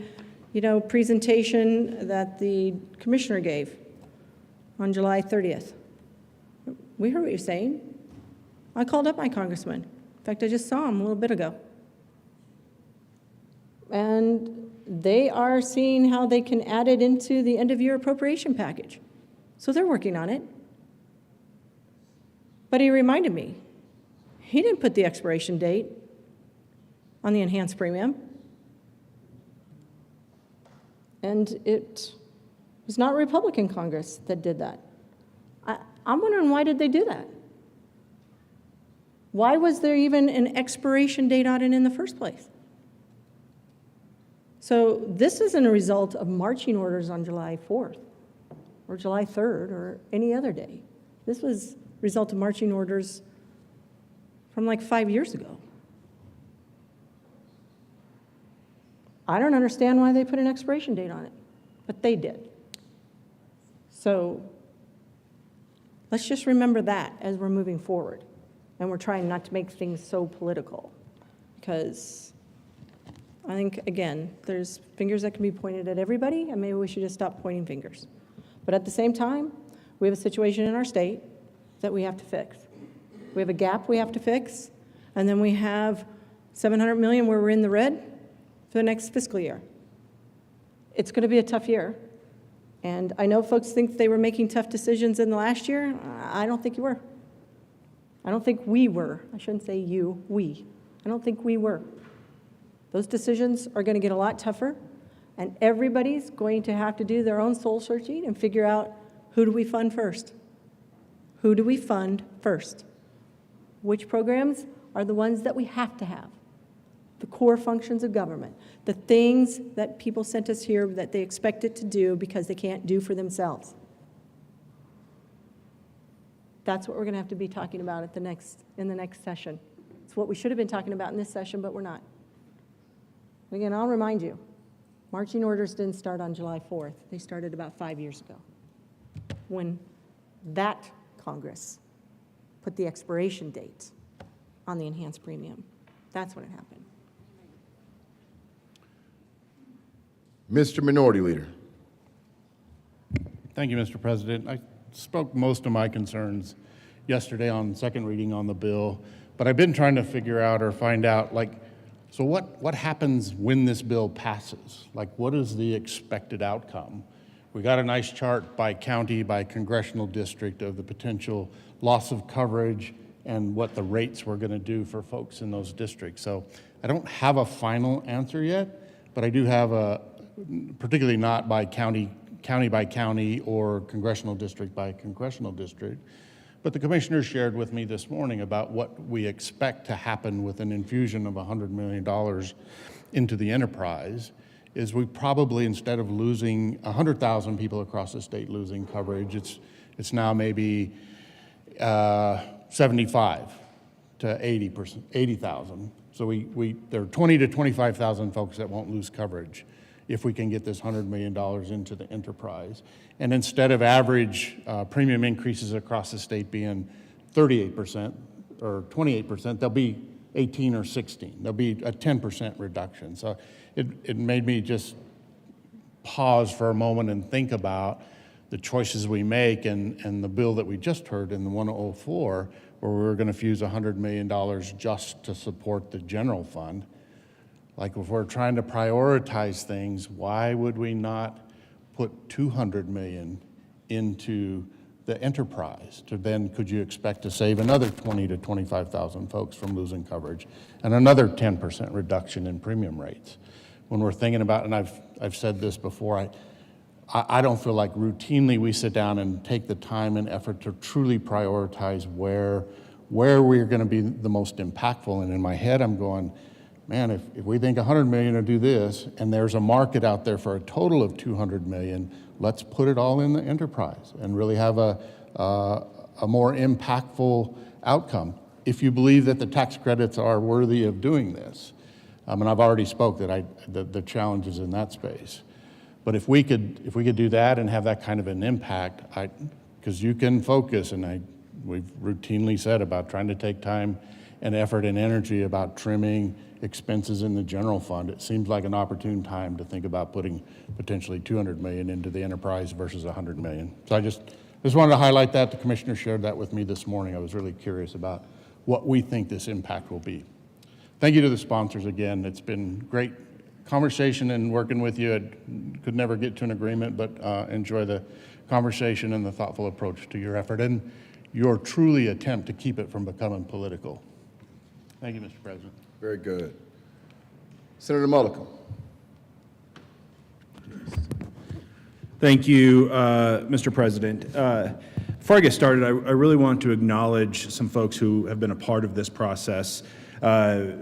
presentation that the commissioner gave on July 30th. We heard what you're saying. I called up my congressman. In fact, I just saw him a little bit ago. And they are seeing how they can add it into the end-of-year appropriation package. So they're working on it. But he reminded me, he didn't put the expiration date on the enhanced premium. And it was not Republican Congress that did that. I'm wondering, why did they do that? Why was there even an expiration date on it in the first place? So this isn't a result of marching orders on July 4th or July 3rd or any other day. This was a result of marching orders from like 5 years ago. I don't understand why they put an expiration date on it, but they did. So let's just remember that as we're moving forward. And we're trying not to make things so political. Because I think, again, there's fingers that can be pointed at everybody, and maybe we should just stop pointing fingers. But at the same time, we have a situation in our state that we have to fix. We have a gap we have to fix, and then we have $700 million where we're in the red for the next fiscal year. It's going to be a tough year. And I know folks think they were making tough decisions in the last year. I don't think you were. I don't think we were. I shouldn't say you, we. I don't think we were. Those decisions are going to get a lot tougher, and everybody's going to have to do their own soul searching and figure out, who do we fund first? Who do we fund first? Which programs are the ones that we have to have? The core functions of government, the things that people sent us here that they expect it to do because they can't do for themselves. That's what we're going to have to be talking about in the next session. It's what we should have been talking about in this session, but we're not. Again, I'll remind you, marching orders didn't start on July 4th. They started about 5 years ago when that Congress put the expiration date on the enhanced premium. That's when it happened. Mr. Minority Leader. Thank you, Mr. President. I spoke most of my concerns yesterday on second reading on the bill, but I've been trying to figure out or find out, so what happens when this bill passes? What is the expected outcome? We got a nice chart by county, by congressional district of the potential loss of coverage and what the rates were going to do for folks in those districts. So I don't have a final answer yet, but I do have particularly not by county by county or congressional district by congressional district. But the commissioners shared with me this morning about what we expect to happen with an infusion of $100 million into the enterprise is we probably, instead of losing 100,000 people across the state losing coverage, it's now maybe 75 to 80,000. So there are 20 to 25,000 folks that won't lose coverage if we can get this $100 million into the enterprise. And instead of average premium increases across the state being 38% or 28%, they'll be 18 or 16. There'll be a 10% reduction. So it made me just pause for a moment and think about the choices we make and the bill that we just heard in the 104, where we were going to fuse $100 million just to support the general fund. If we're trying to prioritize things, why would we not put $200 million into the enterprise? Then could you expect to save another 20 to 25,000 folks from losing coverage and another 10% reduction in premium rates? When we're thinking about, and I've said this before, I don't feel like routinely we sit down and take the time and effort to truly prioritize where we're going to be the most impactful. And in my head, I'm going, man, if we think 100 million will do this, and there's a market out there for a total of 200 million, let's put it all in the enterprise and really have a more impactful outcome. If you believe that the tax credits are worthy of doing this, and I've already spoke that the challenge is in that space. But if we could do that and have that kind of an impact, because you can focus, and we've routinely said about trying to take time and effort and energy about trimming expenses in the general fund, it seems like an opportune time to think about putting potentially 200 million into the enterprise versus 100 million. So I just wanted to highlight that. The commissioner shared that with me this morning. I was really curious about what we think this impact will be. Thank you to the sponsors again. It's been great conversation and working with you. I could never get to an agreement, but enjoy the conversation and the thoughtful approach to your effort and your truly attempt to keep it from becoming political. Thank you, Mr. President. Very good. Senator Mullican. Thank you, Mr. President. Before I get started, I really want to acknowledge some folks who have been a part of this process. The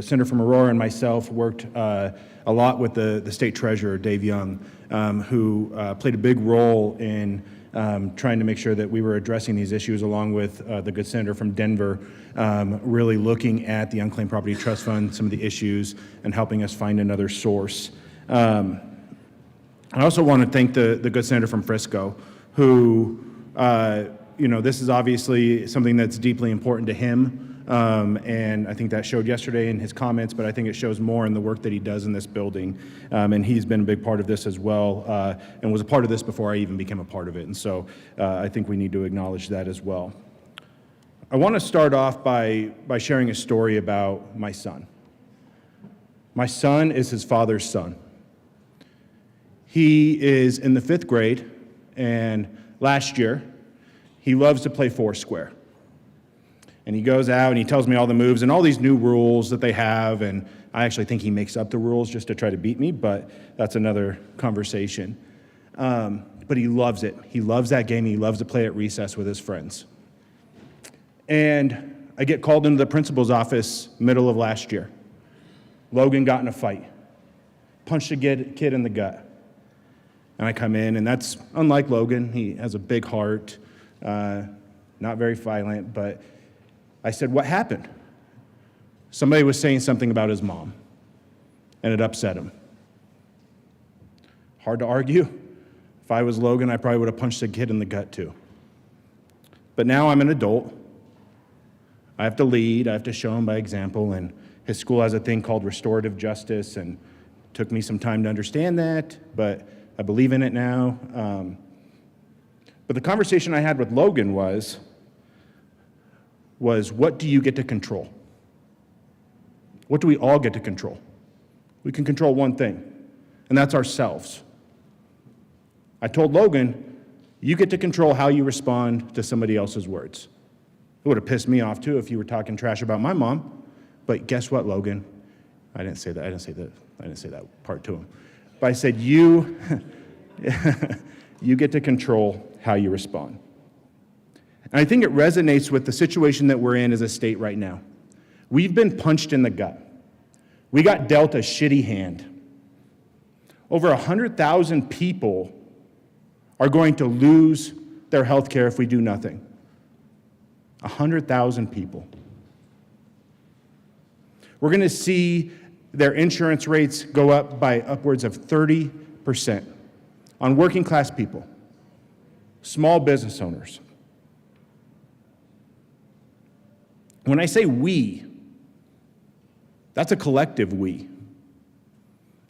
senator from Aurora and myself worked a lot with the state treasurer, Dave Young, who played a big role in trying to make sure that we were addressing these issues along with the good senator from Denver, really looking at the Unclaimed Property Trust Fund, some of the issues, and helping us find another source. I also want to thank the good senator from Frisco, who, this is obviously something that's deeply important to him. And I think that showed yesterday in his comments, but I think it shows more in the work that he does in this building. And he's been a big part of this as well, and was a part of this before I even became a part of it. And so I think we need to acknowledge that as well. I want to start off by sharing a story about my son. My son is his father's son. He is in the 5th grade, and last year, he loves to play Foursquare. And he goes out and he tells me all the moves and all these new rules that they have, and I actually think he makes up the rules just to try to beat me, but that's another conversation. But he loves it. He loves that game. He loves to play at recess with his friends. And I get called into the principal's office middle of last year. Logan got in a fight, punched a kid in the gut. And I come in, and that's unlike Logan. He has a big heart, not very violent, but I said, "What happened?" Somebody was saying something about his mom, and it upset him. Hard to argue. If I was Logan, I probably would have punched a kid in the gut too. But now I'm an adult. I have to lead. I have to show him by example, and his school has a thing called restorative justice, and it took me some time to understand that, but I believe in it now. But the conversation I had with Logan was what do you get to control? What do we all get to control? We can control one thing, and that's ourselves. I told Logan, you get to control how you respond to somebody else's words. It would have pissed me off too if you were talking trash about my mom, but guess what, Logan? I didn't say that part to him. But I said, you get to control how you respond. And I think it resonates with the situation that we're in as a state right now. We've been punched in the gut. We got dealt a shitty hand. Over 100,000 people are going to lose their health care if we do nothing. 100,000 people. We're going to see their insurance rates go up by upwards of 30% on working class people, small business owners. When I say we, that's a collective we.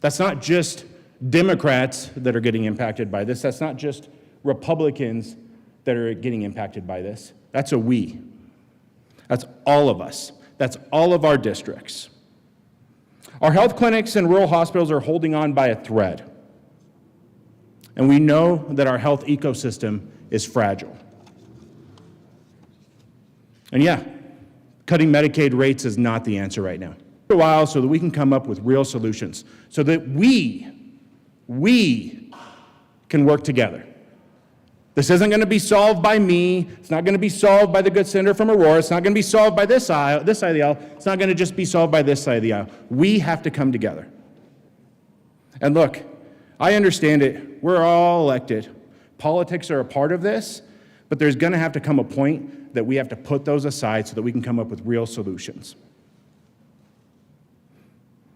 That's not just Democrats that are getting impacted by this. That's not just Republicans that are getting impacted by this. That's a we. That's all of us. That's all of our districts. Our health clinics and rural hospitals are holding on by a thread. And we know that our health ecosystem is fragile. And yeah, cutting Medicaid rates is not the answer right now. For a while so that we can come up with real solutions, so that we can work together. This isn't going to be solved by me. It's not going to be solved by the good senator from Aurora. It's not going to be solved by this side of the aisle. It's not going to just be solved by this side of the aisle. We have to come together. And look, I understand it. We're all elected. Politics are a part of this, but there's going to have to come a point that we have to put those aside so that we can come up with real solutions.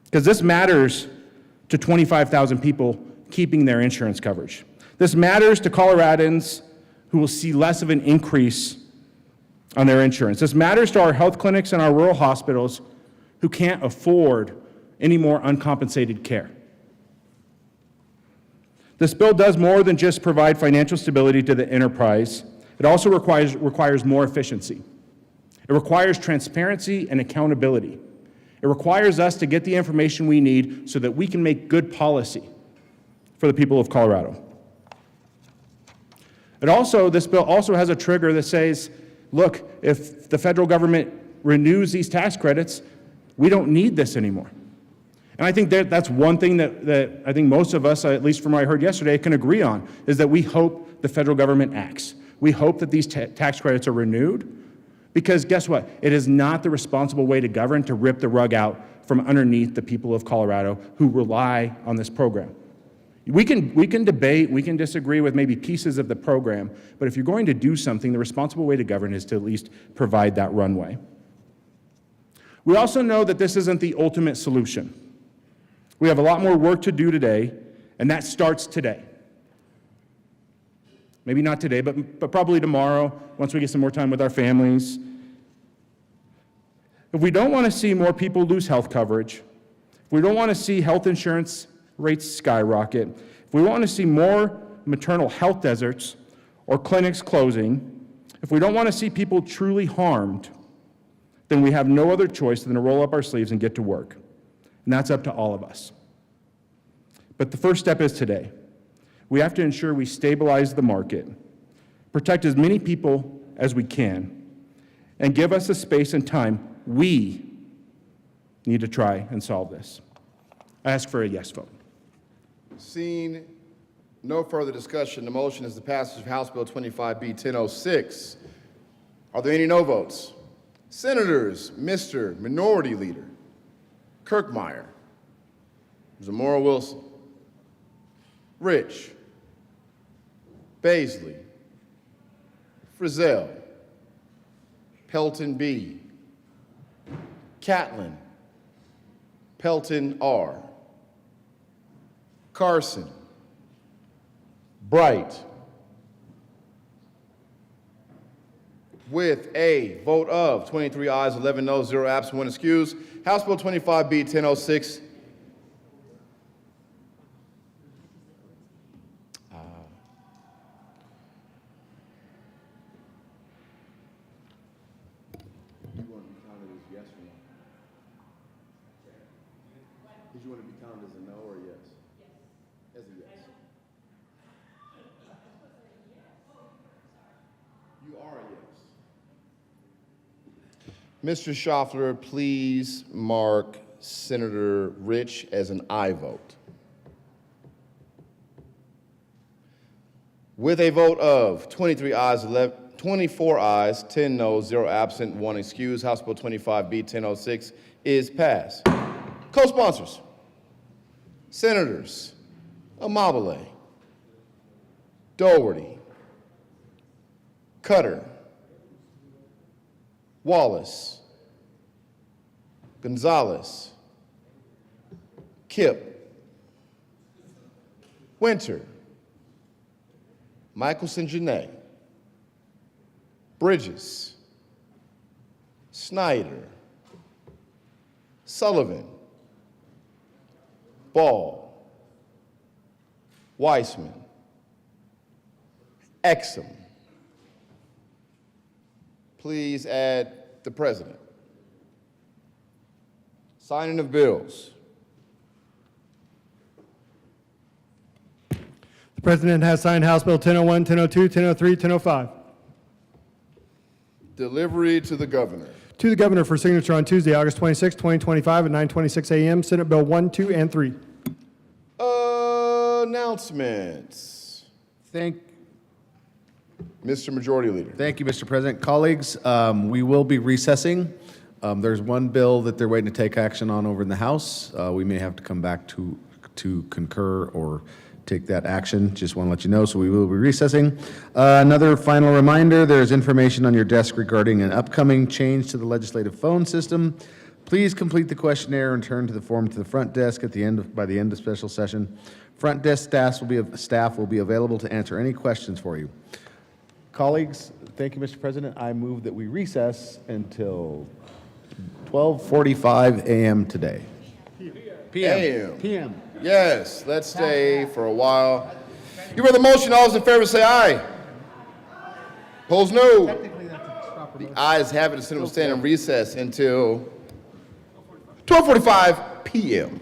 Because this matters to 25,000 people keeping their insurance coverage. This matters to Coloradans who will see less of an increase on their insurance. This matters to our health clinics and our rural hospitals who can't afford any more uncompensated care. This bill does more than just provide financial stability to the enterprise. It also requires more efficiency. It requires transparency and accountability. It requires us to get the information we need so that we can make good policy for the people of Colorado. This bill also has a trigger that says, look, if the federal government renews these tax credits, we don't need this anymore. And I think that's one thing that I think most of us, at least from what I heard yesterday, can agree on, is that we hope the federal government acts. We hope that these tax credits are renewed, because guess what? It is not the responsible way to govern to rip the rug out from underneath the people of Colorado who rely on this program. We can debate, we can disagree with maybe pieces of the program, but if you're going to do something, the responsible way to govern is to at least provide that runway. We also know that this isn't the ultimate solution. We have a lot more work to do today, and that starts today. Maybe not today, but probably tomorrow, once we get some more time with our families. If we don't want to see more people lose health coverage, if we don't want to see health insurance rates skyrocket, if we want to see more maternal health deserts or clinics closing, if we don't want to see people truly harmed, then we have no other choice than to roll up our sleeves and get to work. And that's up to all of us. But the first step is today. We have to ensure we stabilize the market, protect as many people as we can, and give us the space and time we need to try and solve this. I ask for a yes vote. Seeing no further discussion, the motion is the passage of House Bill 25B 1006. Are there any no votes? Senators, Mr. Minority Leader Kirkmeyer, Zamora Wilson, Rich, Baisley, Frizzell, Pelton B, Catlin, Pelton R, Carson, Bright. With a vote of 23 ayes, 11 noes, 0 absent, 1 excused, House Bill 25B 1006. You want to be counted as yes or no? Did you want to be counted as a no or a yes? Yes. As a yes. You are a yes. Mr. Schaffler, please mark Senator Rich as an aye vote. With a vote of 24 ayes, 10 noes, 0 absent, 1 excused, House Bill 25B 1006 is passed. Co-sponsors, Senators Amabile, Dougherty, Cutter, Wallace, Gonzalez, Kipp, Winter, Michelson Janae, Bridges, Snyder, Sullivan, Ball, Weissman, Exum. Please add the President. Signing of bills. The President has signed House Bill 1001, 1002, 1003, 1005. Delivery to the Governor. To the Governor for signature on Tuesday, August 26, 2025 at 9:26 a.m. Senate Bill 1, 2, and 3. Announcements. Mr. Majority Leader. Thank you, Mr. President. Colleagues, we will be recessing. There's one bill that they're waiting to take action on over in the House. We may have to come back to concur or take that action. Just want to let you know, so we will be recessing. Another final reminder, there's information on your desk regarding an upcoming change to the legislative phone system. Please complete the questionnaire and turn to the form to the front desk by the end of special session. Front desk staff will be available to answer any questions for you. Colleagues, thank you, Mr. President. I move that we recess until 12:45 a.m. today. PM. PM. Yes, let's stay for a while. You heard the motion. All those in favor say aye. Opposed, no. The ayes have it. The Senate will stand in recess until 12:45 p.m.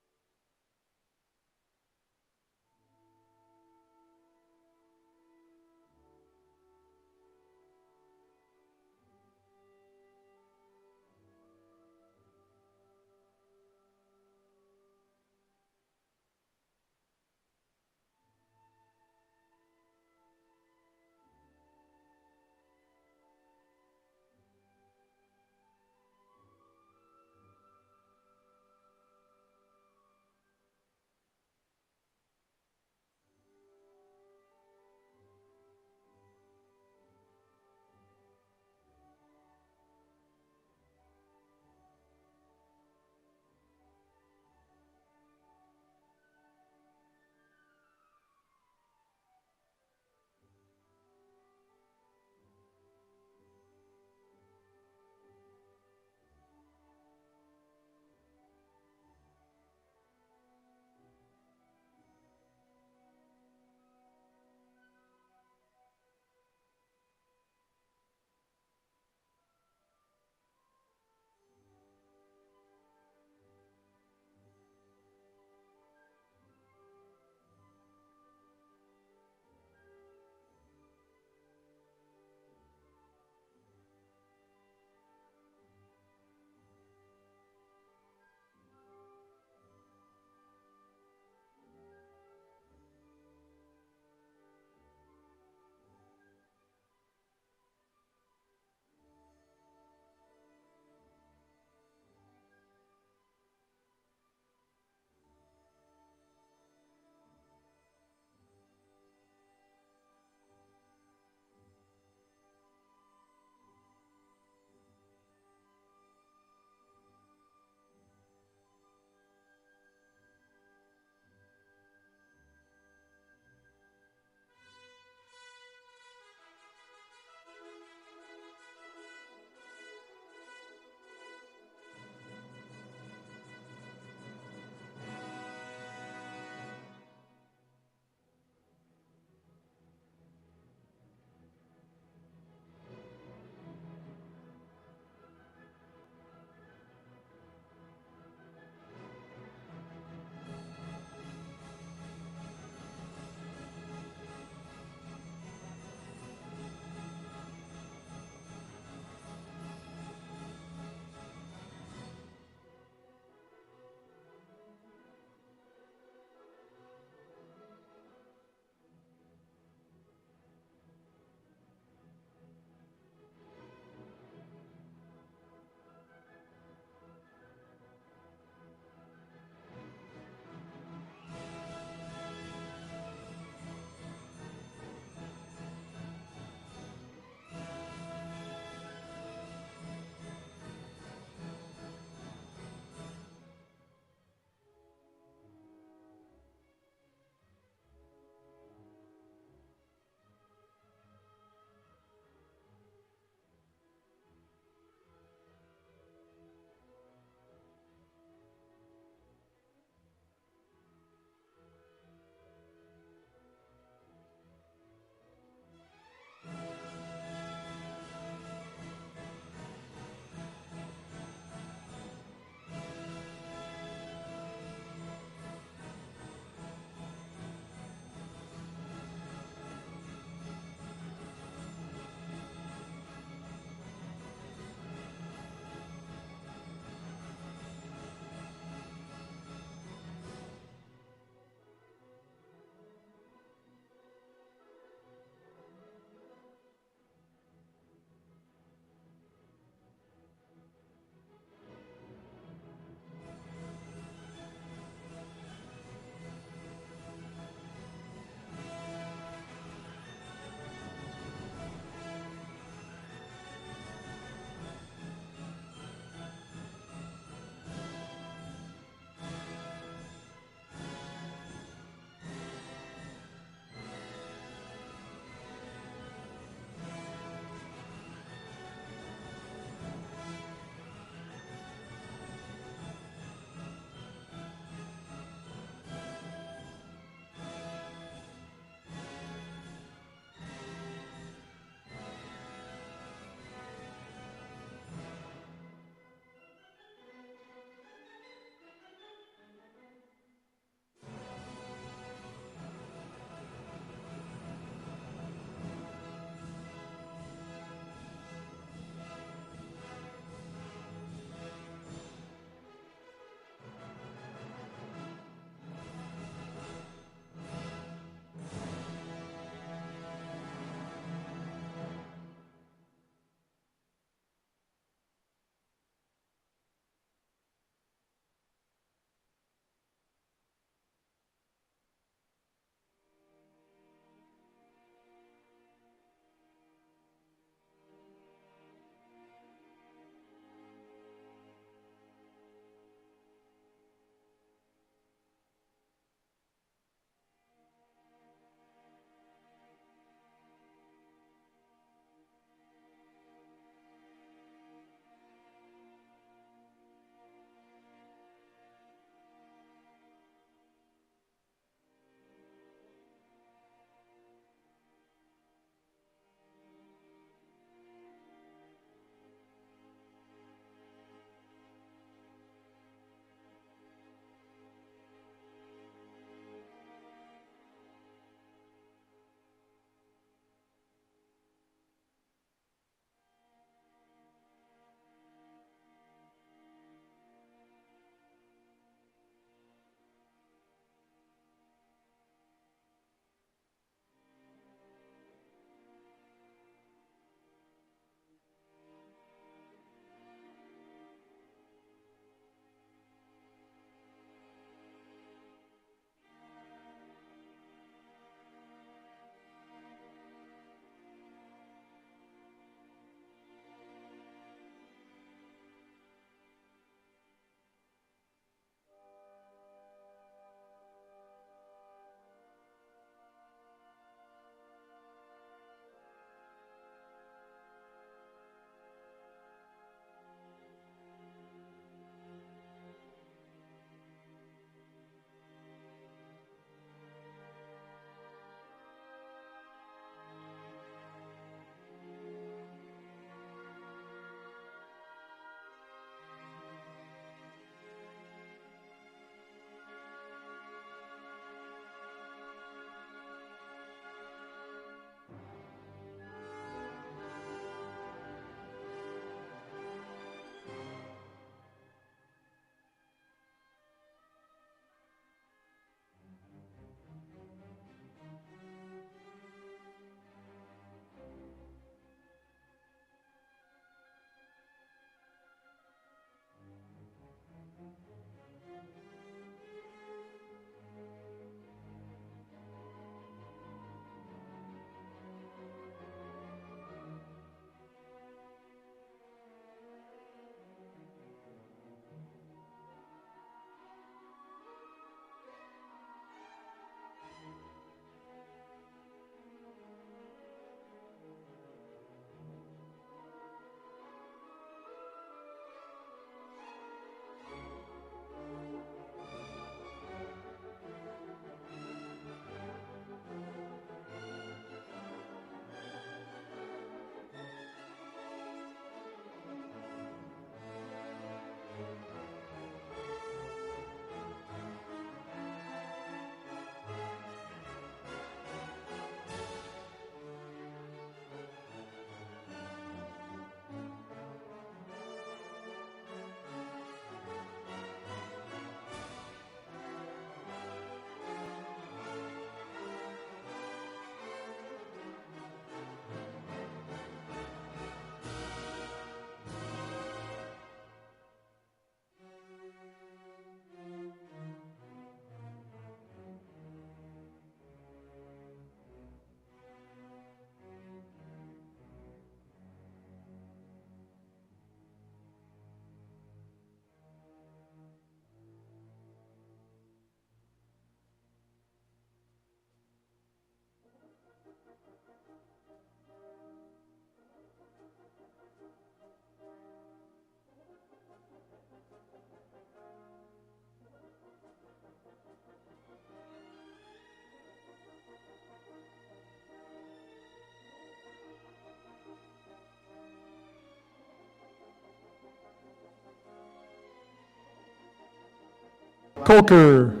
Colker.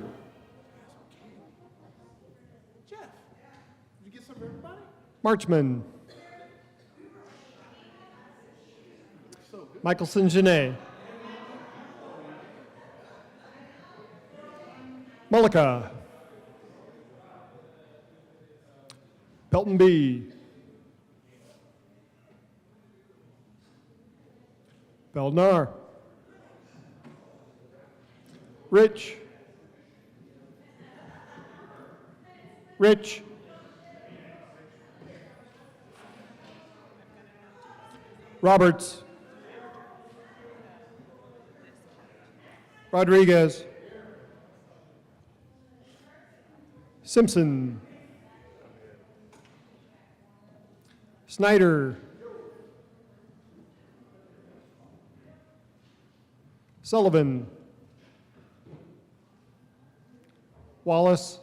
Marchman. Michelson Janae. Mullica. Pelton B. Beldnar. Rich. Rich. Roberts. Rodriguez. Simpson. Snyder. Sullivan. Wallace.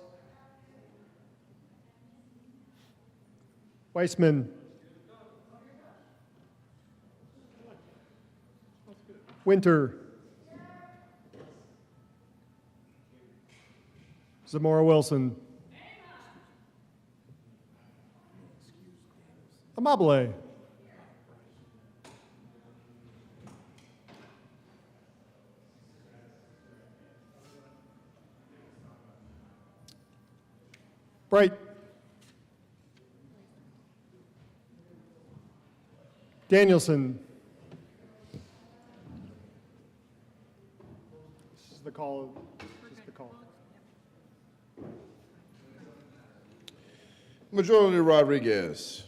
Weissman. Winter. Zamora Wilson. Amabile. Bright. Danielson. This is the call. This is the call. Majority Rodriguez.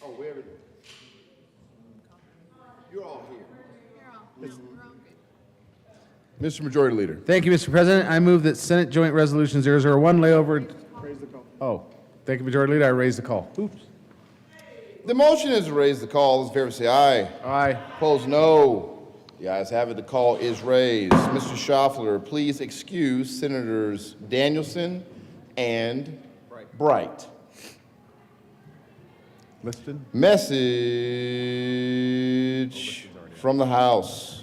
Oh, where are you? You're all here. Mr. Majority Leader. Thank you, Mr. President. I move that Senate Joint Resolution 001 lay over. Raise the call. Oh, thank you, Majority Leader. I raise the call. Oops. The motion is to raise the call. Those in favor say aye. Aye. Opposed, no. The ayes have it. The call is raised. Mr. Schaffler, please excuse Senators Danielson and Bright. Listed. Message from the House.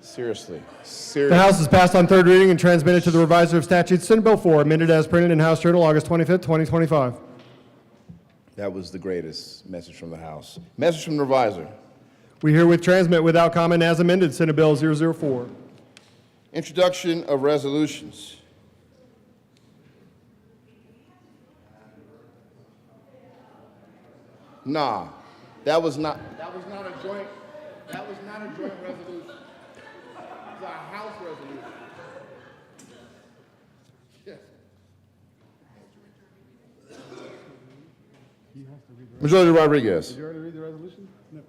Seriously. The House has passed on third reading and transmitted to the Reviser of Statutes Senate Bill 4, amended as printed in House Journal, August 25th, 2025. That was the greatest message from the House. Message from the Reviser. We herewith transmit without comment as amended Senate Bill 004. Introduction of resolutions. Nah, that was not a joint resolution. It's a House resolution. Yes. Majority Rodriguez. Did you already read the resolution? No.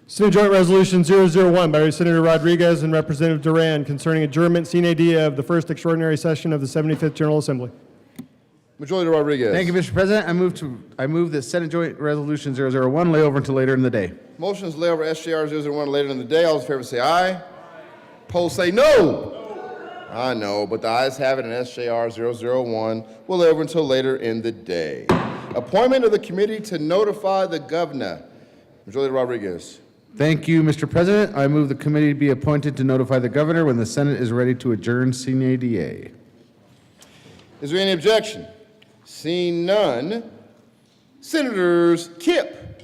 Senate Joint Resolution 001 by Senator Rodriguez and Representative Duran concerning adjournment sine die of the first extraordinary session of the 75th General Assembly. Majority Rodriguez. Thank you, Mr. President. I move that Senate Joint Resolution 001 lay over until later in the day. Motion is lay over SJR 001 later in the day. All those in favor say aye. Opposed say no. I know, but the ayes have it, and SJR 001 will lay over until later in the day. Appointment of the committee to notify the governor. Majority Rodriguez. Thank you, Mr. President. I move the committee be appointed to notify the governor when the Senate is ready to adjourn sine die. Is there any objection? Seeing none, Senators Kipp,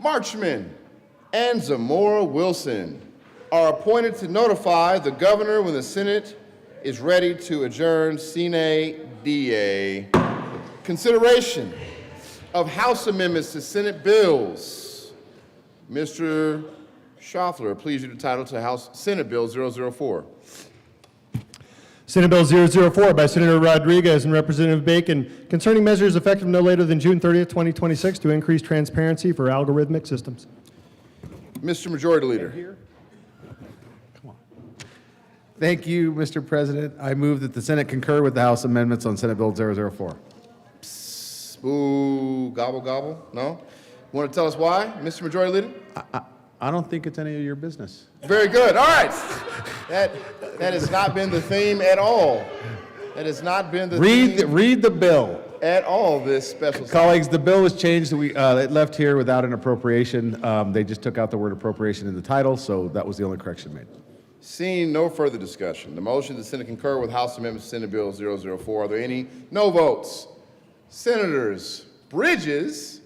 Marchman, and Zamora Wilson are appointed to notify the governor when the Senate is ready to adjourn sine die. Consideration of House amendments to Senate bills. Mr. Schaffler, please read the title to House Senate Bill 004. Senate Bill 004 by Senator Rodriguez and Representative Bacon concerning measures effective no later than June 30th, 2026 to increase transparency for algorithmic systems. Mr. Majority Leader. Thank you, Mr. President. I move that the Senate concur with the House amendments on Senate Bill 004. Psst, boo, gobble, gobble. No? Want to tell us why, Mr. Majority Leader? I don't think it's any of your business. Very good. All right. That has not been the theme at all. That has not been the theme Read the bill. at all this special. Colleagues, the bill was changed. It left here without an appropriation. They just took out the word appropriation in the title, so that was the only correction made. Seeing no further discussion, the motion, the Senate concur with House Amendment to Senate Bill 004. Are there any no votes? Senators Bridges.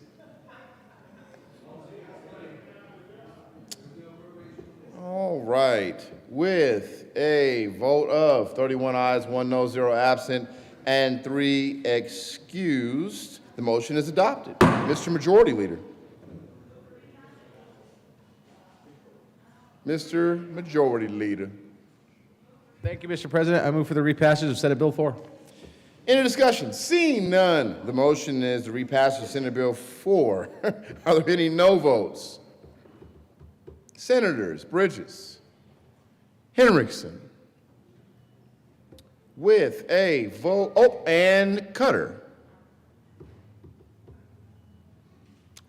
All right. With a vote of 31 ayes, 1 no, 0 absent, and 3 excused, the motion is adopted. Mr. Majority Leader. Mr. Majority Leader. Thank you, Mr. President. I move for the repassage of Senate Bill 4. Any discussion? Seeing none, the motion is to repass Senate Bill 4. Are there any no votes? Senators Bridges, Henriksen, with a vote, and Cutter.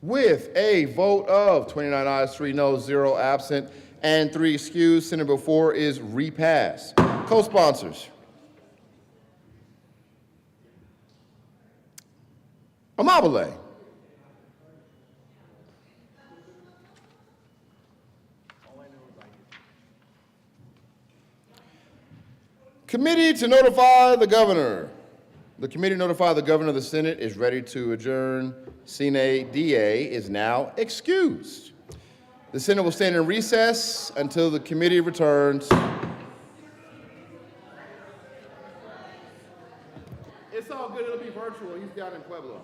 With a vote of 29 ayes, 3 noes, 0 absent, and 3 excused, Senate Bill 4 is repassed. Co-sponsors. Amabile. Committee to notify the governor. The committee notified the governor of the Senate is ready to adjourn. Sine DA is now excused. The Senate will stand in recess until the committee returns. It's all good, it'll be virtual. He's down in Pueblo.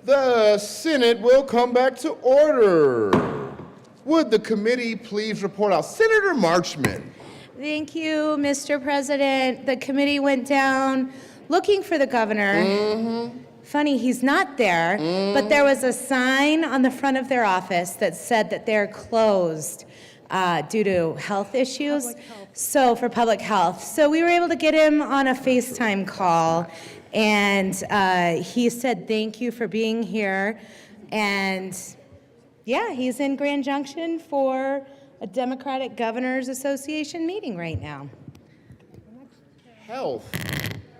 The Senate will come back to order. Would the committee please report out? Senator Marchman. Thank you, Mr. President. The committee went down looking for the governor. Funny, he's not there, but there was a sign on the front of their office that said that they're closed due to health issues. So, for public health. So we were able to get him on a FaceTime call, and he said thank you for being here. And yeah, he's in Grand Junction for a Democratic Governors Association meeting right now. Health.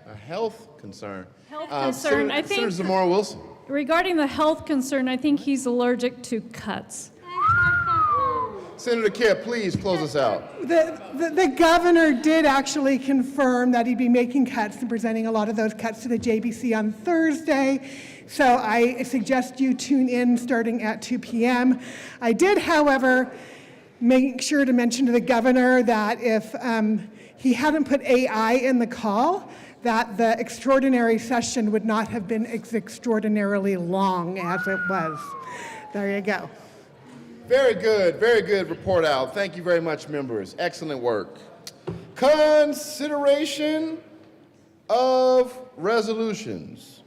A health concern. Health concern, I think. Senator Zamora Wilson. Regarding the health concern, I think he's allergic to cuts. Senator Kipp, please close us out. The governor did actually confirm that he'd be making cuts and presenting a lot of those cuts to the JBC on Thursday. So I suggest you tune in starting at 2 p.m. I did, however, make sure to mention to the governor that if he hadn't put AI in the call, that the extraordinary session would not have been as extraordinarily long as it was. There you go. Very good report out. Thank you very much, members. Excellent work. Consideration of resolutions.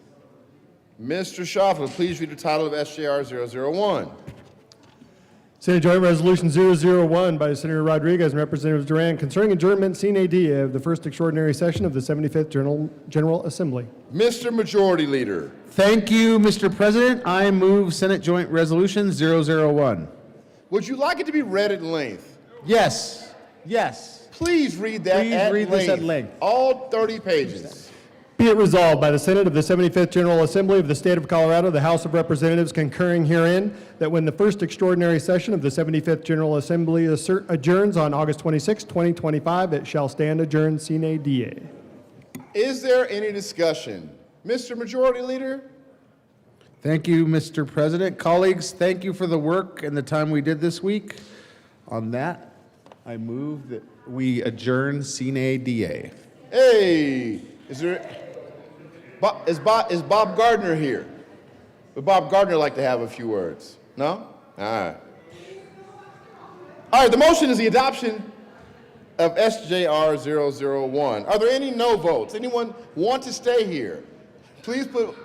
Mr. Schaffler, please read the title of SJR 001. Senate Joint Resolution 001 by Senator Rodriguez and Representative Duran concerning adjournment sine die of the first extraordinary session of the 75th General Assembly. Mr. Majority Leader. Thank you, Mr. President. I move Senate Joint Resolution 001. Would you like it to be read at length? Yes. Yes. Please read that Please at read length. this at length. All 30 pages. Be it resolved by the Senate of the 75th General Assembly of the State of Colorado, the House of Representatives concurring herein, that when the first extraordinary session of the 75th General Assembly adjourns on August 26, 2025, it shall stand adjourned sine die. Is there any discussion? Mr. Majority Leader? Thank you, Mr. President. Colleagues, thank you for the work and the time we did this week. On that, I move that we adjourn sine die. Hey, is Bob Gardner here? Would Bob Gardner like to have a few words? No? All right. All right, the motion is the adoption of SJR 001. Are there any no votes? Anyone want to stay here? Please put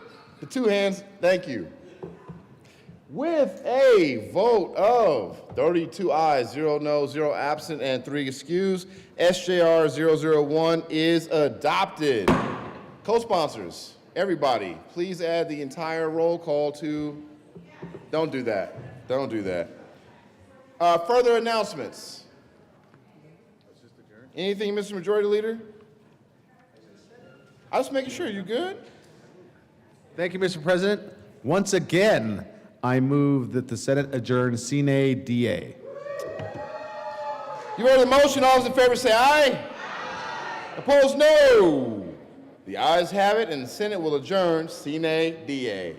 the two hands. Thank you. With a vote of 32 ayes, 0 no, 0 absent, and 3 excused, SJR 001 is adopted. Co-sponsors, everybody, please add the entire roll call to, don't do that, don't do that. Further announcements? Anything, Mr. Majority Leader? I was making sure, you good? Thank you, Mr. President. Once again, I move that the Senate adjourn sine die. You heard the motion. All those in favor say aye. Opposed, no. The ayes have it, and the Senate will adjourn sine die.